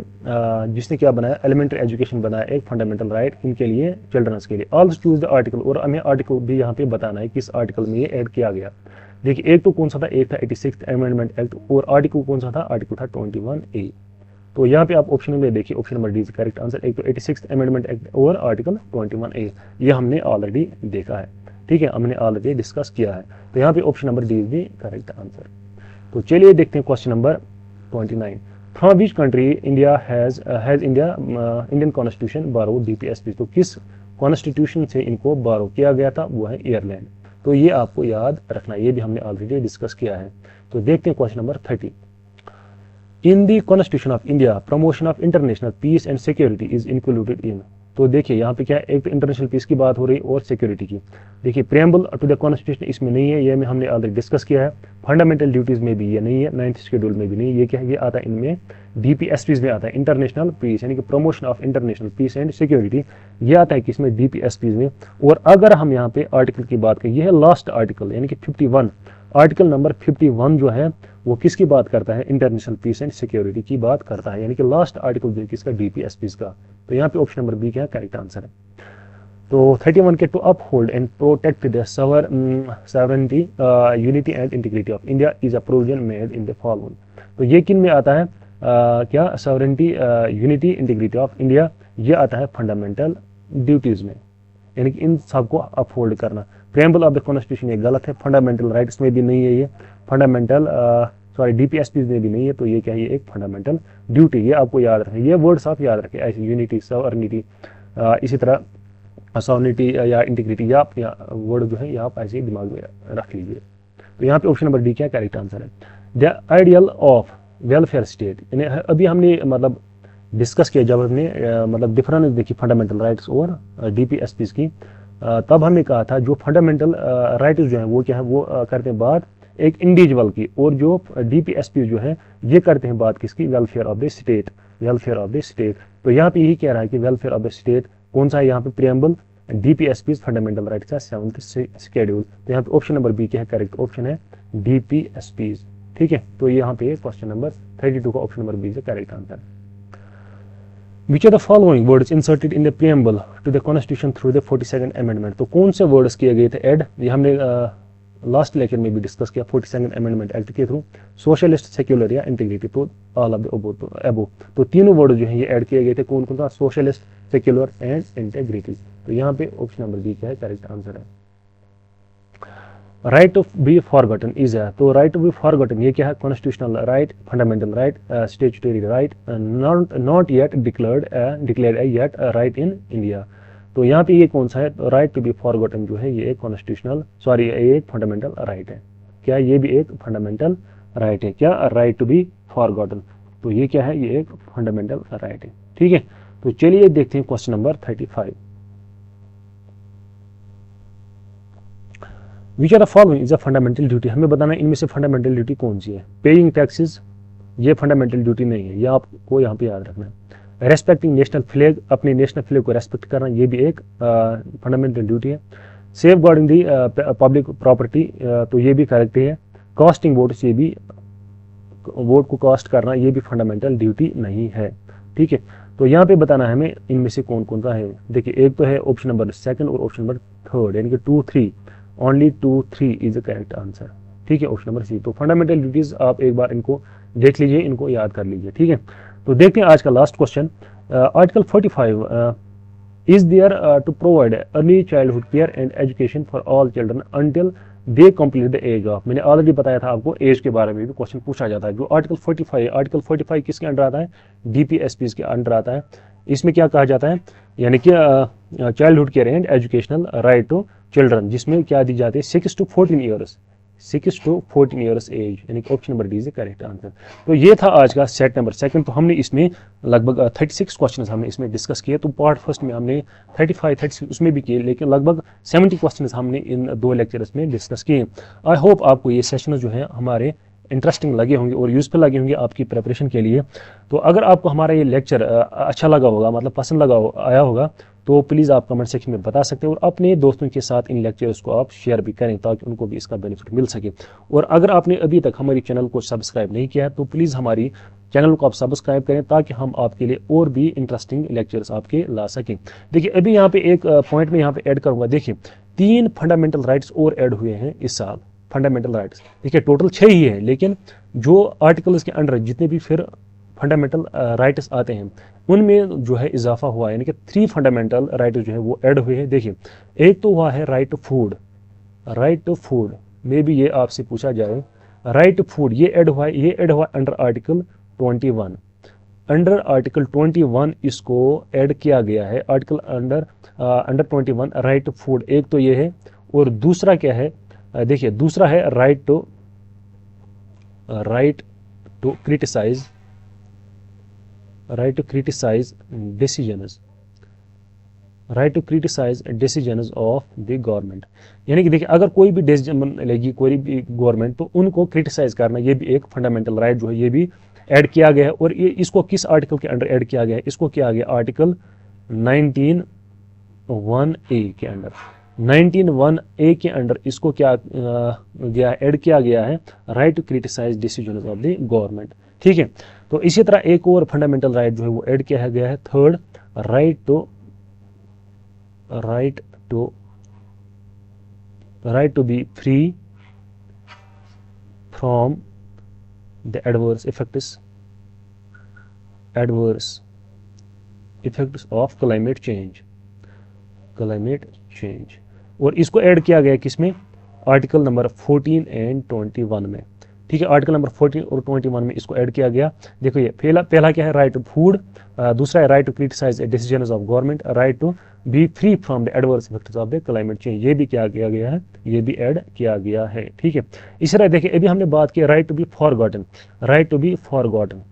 जिसने क्या बनाया, एलिमेंट्री एजुकेशन बनाया एक फंडामेंटल राइट इनके लिए, चिल्ड्रंस के लिए। ऑल्सो चूज द आर्टिकल, और हमें आर्टिकल भी यहाँ पे बताना है किस आर्टिकल में ये ऐड किया गया। देखिए एक तो कौन सा था, एक था 86th अमेंडमेंट एक्ट, और आर्टिकल कौन सा था, आर्टिकल था 21A। तो यहाँ पे आप ऑप्शन में देखिए, option number D is correct answer. एक तो 86th अमेंडमेंट एक्ट और आर्टिकल 21A, ये हमने ऑलरेडी देखा है। ठीक है, हमने ऑलरेडी डिस्कस किया है, तो यहाँ पे ऑप्शन नंबर डी इज भी करेक्ट आंसर। तो चलिए देखते हैं question number 29। From which country India Indian constitution बारो डीपीएसपी। तो किस कॉन्स्टिट्यूशन से इनको बारो किया गया था, वो है आयरलैंड। तो ये आपको याद रखना है, ये भी हमने ऑलरेडी डिस्कस किया है। तो देखते हैं question number 30। In the constitution of India promotion of international peace and security is included in. तो देखिए यहाँ पे क्या है, एक तो इंटरनेशनल पीस की बात हो रही है और सिक्योरिटी की। देखिए प्रेम्बल टू द कॉन्स्टिट्यूशन इसमें नहीं है, ये में हमने ऑलरेडी डिस्कस किया है। फंडामेंटल ड्यूटीज में भी ये नहीं है, 9th शेड्यूल में भी नहीं। ये क्या है, ये आता है इनमें डीपीएसपीज में आता है, इंटरनेशनल पीस यानी कि promotion of international peace and security, ये आता है किसमें, डीपीएसपीज में। और अगर हम यहाँ पे आर्टिकल की बात करें, ये है लास्ट आर्टिकल यानी कि 51, आर्टिकल नंबर 51 जो है वो किसकी बात करता है, इंटरनेशनल पीस एंड सिक्योरिटी की बात करता है, यानी कि लास्ट आर्टिकल जो है किसका, डीपीएसपीज का। तो यहाँ पे ऑप्शन नंबर बी क्या करेक्ट आंसर है। तो 31 के to uphold and protect the sovereignty unity and integrity of India is a provision made in the following. तो ये किन में आता है, क्या sovereignty unity integrity of India, ये आता है फंडामेंटल ड्यूटीज में, यानी कि इन सबको अपहोल्ड करना। प्रेम्बल ऑफ द कॉन्स्टिट्यूशन ये गलत है, फंडामेंटल राइट्स में भी नहीं है, ये फंडामेंटल डीपीएसपी में भी नहीं है। तो ये क्या है, एक फंडामेंटल ड्यूटी, ये आपको याद रखें, ये वर्ड्स आप याद रखें ऐसे, यूनिटी, सॉवरेनिटी, इसी तरह सॉवरेनिटी या इंटीग्रिटी या वर्ड जो है ये आप ऐसे ही दिमाग में रख लीजिए। तो यहाँ पे ऑप्शन नंबर डी क्या करेक्ट आंसर है। The ideal of welfare state, यानी अभी हमने मतलब डिस्कस किया जब हमने मतलब डिफरेंस देखी फंडामेंटल राइट्स और डीपीएसपीज की, तब हमने कहा था जो फंडामेंटल राइट्स जो है वो क्या है वो करते हैं बात एक इंडिविजुअल की, और जो डीपीएसपी जो है ये करते हैं बात किसकी, welfare of the state, welfare of the state. तो यहाँ पे यही कह रहा है कि वेलफेयर ऑफ द स्टेट कौन सा है यहाँ पे प्रियम्बल डीपीएसपी फंडामेंटल राइट्स का 7th शेड्यूल। तो यहाँ पे ऑप्शन नंबर बी क्या है करेक्ट ऑप्शन है डीपीएसपी। ठीक है, तो यहाँ पे क्वेश्चन नंबर 32 का ऑप्शन नंबर बी से correct answer. Which of the following words inserted in the preamble to the Constitution through the 42nd Amendment? तो कौन से वर्ड्स किए गए थे ऐड, ये हमने लास्ट लेक्चर में भी डिस्कस किया 42nd अमेंडमेंट एक्ट के थ्रू, सोशलिस्ट, सेक्युलर या इंटीग्रिटी। तो ऑल ऑफ द अबव, तो तीनों वर्ड जो हैं ये ऐड किए गए थे, कौन कौन सा, सोशलिस्ट, सेक्युलर एंड इंटीग्रिटी। तो यहाँ पे ऑप्शन नंबर बी क्या है करेक्ट आंसर है। Right to be forgotten is है, तो राइट टू बी फॉरगॉटन ये क्या है, constitutional right, fundamental right, statutory right, not yet declared yet right in India. तो यहाँ पे ये कौन सा है, राइट टू बी फॉरगॉटन जो है ये एक कॉन्स्टिट्यूशनल सॉरी ये एक फंडामेंटल राइट है। क्या ये भी एक फंडामेंटल राइट है क्या, राइट टू बी फॉरगॉटन। तो ये क्या है, ये एक फंडामेंटल राइट है। ठीक है, तो चलिए देखते हैं question number 35। Which are the following is a fundamental duty, हमें बताना है इनमें से फंडामेंटल ड्यूटी कौन सी है। पेइंग टैक्सेस ये फंडामेंटल ड्यूटी नहीं है, ये आपको यहाँ पे याद रखना है। रेस्पेक्टिंग नेशनल फ्लैग, अपने नेशनल फ्लैग को रेस्पेक्ट करना, ये भी एक फंडामेंटल ड्यूटी है। Safeguarding the public property, तो ये भी करेक्ट है। कास्टिंग वोट्स, ये भी वोट को कास्ट करना ये भी फंडामेंटल ड्यूटी नहीं है। ठीक है, तो यहाँ पे बताना है हमें इनमें से कौन कौन सा है। देखिए एक तो है ऑप्शन नंबर 2 और ऑप्शन नंबर 3, यानी कि 2, 3, only 2, 3 is the correct answer. ठीक है, ऑप्शन नंबर सी। तो फंडामेंटल ड्यूटीज आप एक बार इनको देख लीजिए, इनको याद कर लीजिए। ठीक है, तो देखते हैं आज का last question. Article 45 is there to provide early childhood care and education for all children until they complete the age of. मैंने ऑलरेडी बताया था आपको एज के बारे में भी क्वेश्चन पूछा जाता है। जो आर्टिकल 45 किसके अंडर आता है, डीपीएसपी के अंडर आता है। इसमें क्या कहा जाता है, यानी कि childhood care and educational right to children, जिसमें क्या दी जाती है 6 to 14 years, 6 to 14 years age, यानी कि option number D is the correct answer. तो ये था आज का सेट नंबर 2। तो हमने इसमें लगभग 36 क्वेश्चंस हमने इसमें डिस्कस किए। तो पार्ट फर्स्ट में हमने 35, 36 उसमें भी किए, लेकिन लगभग 70 क्वेश्चंस हमने इन 2 लेक्चर्स में डिस्कस किए। आई होप आपको ये सेशन जो है हमारे इंटरेस्टिंग लगे होंगे और यूजफुल लगे होंगे आपकी प्रिपरेशन के लिए। तो अगर आपको हमारा ये लेक्चर अच्छा लगा होगा, मतलब पसंद आया होगा, तो प्लीज़ आप कमेंट सेक्शन में बता सकते हैं और अपने दोस्तों के साथ इन लेक्चर्स को आप शेयर भी करें ताकि उनको भी इसका बेनिफिट मिल सके। और अगर आपने अभी तक हमारी चैनल को सब्सक्राइब नहीं किया है तो प्लीज़ हमारी चैनल को आप सब्सक्राइब करें ताकि हम आपके लिए और भी इंटरेस्टिंग लेक्चर्स आपके ला सकें। देखिए अभी यहाँ पे एक पॉइंट में यहाँ पे ऐड करूँगा। देखिए 3 फंडामेंटल राइट्स और ऐड हुए हैं इस साल, फंडामेंटल राइट्स। देखिए टोटल 6 ही है, लेकिन जो आर्टिकल्स के अंडर जितने भी फिर फंडामेंटल राइट्स आते हैं उनमें जो है इजाफा हुआ है, यानी कि 3 फंडामेंटल राइट्स जो है वो ऐड हुए हैं। देखिए एक तो हुआ है right to food, right to food में भी ये आपसे पूछा जाए राइट टू फूड ये ऐड हुआ है, ये ऐड हुआ अंडर आर्टिकल 21, अंडर आर्टिकल 21 इसको ऐड किया गया है। Article under 21 right to food, एक तो ये है। और दूसरा क्या है, देखिए दूसरा है right to criticise, right to criticise decisions, right to criticise decisions of the government. यानी कि देखिए अगर कोई भी डिसीजन लेगी कोई भी गवर्नमेंट तो उनको क्रिटिसाइज करना ये भी एक फंडामेंटल राइट जो है ये भी ऐड किया गया है। और ये इसको किस आर्टिकल के अंडर ऐड किया गया है, इसको किया गया आर्टिकल 19(1)(a) के अंडर, 19(1)(a) के अंडर इसको क्या गया ऐड किया गया है, right to criticise decisions of the government. ठीक है, तो इसी तरह एक और फंडामेंटल राइट जो है वो ऐड किया गया है, third right to be free from the adverse effects of climate change. और इसको ऐड किया गया किसमें, आर्टिकल नंबर 14 and 21 में। ठीक है। आर्टिकल नंबर 14 और 21 में इसको ऐड किया गया। देखो ये पहला क्या है, राइट टू फूड, दूसरा है right to criticise decisions of government, right to be free from the adverse effects of the climate change, ये भी क्या किया गया है, ये भी ऐड किया गया है। ठीक है। इसी तरह देखिए अभी हमने बात की right to be forgotten, right to be forgotten,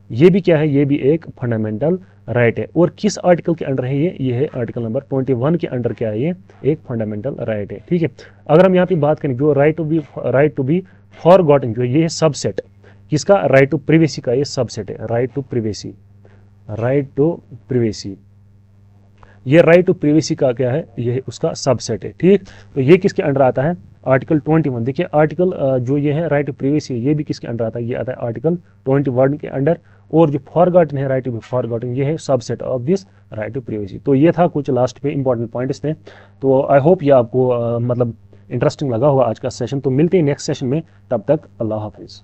ये भी क्या है, ये भी एक फंडामेंटल राइट है। और किस आर्टिकल के अंडर है ये है आर्टिकल नंबर 21 के अंडर क्या है, ये एक फंडामेंटल राइट है। ठीक है। अगर हम यहाँ पे बात करें जो राइट टू बी फॉरगॉटन जो ये सबसेट किसका, राइट टू प्रिवेसी का ये सबसेट है, right to privacy, right to privacy, ये राइट टू प्रिवेसी का क्या है, ये उसका सबसेट है। ठीक। तो ये किसके अंडर आता है, आर्टिकल 21। देखिए आर्टिकल जो ये है राइट टू प्रिवेसी, ये भी किसके अंडर आता है, ये आता है आर्टिकल 21 के अंडर। और जो फॉरगॉटन है, राइट टू बी फॉरगॉटन, ये है subset of this right to privacy. तो ये था कुछ लास्ट पे इंपॉर्टेंट पॉइंट्स थे। तो आई होप ये आपको मतलब इंटरेस्टिंग लगा होगा आज का सेशन। तो मिलते हैं नेक्स्ट सेशन में, तब तक अल्लाह हाफिज़।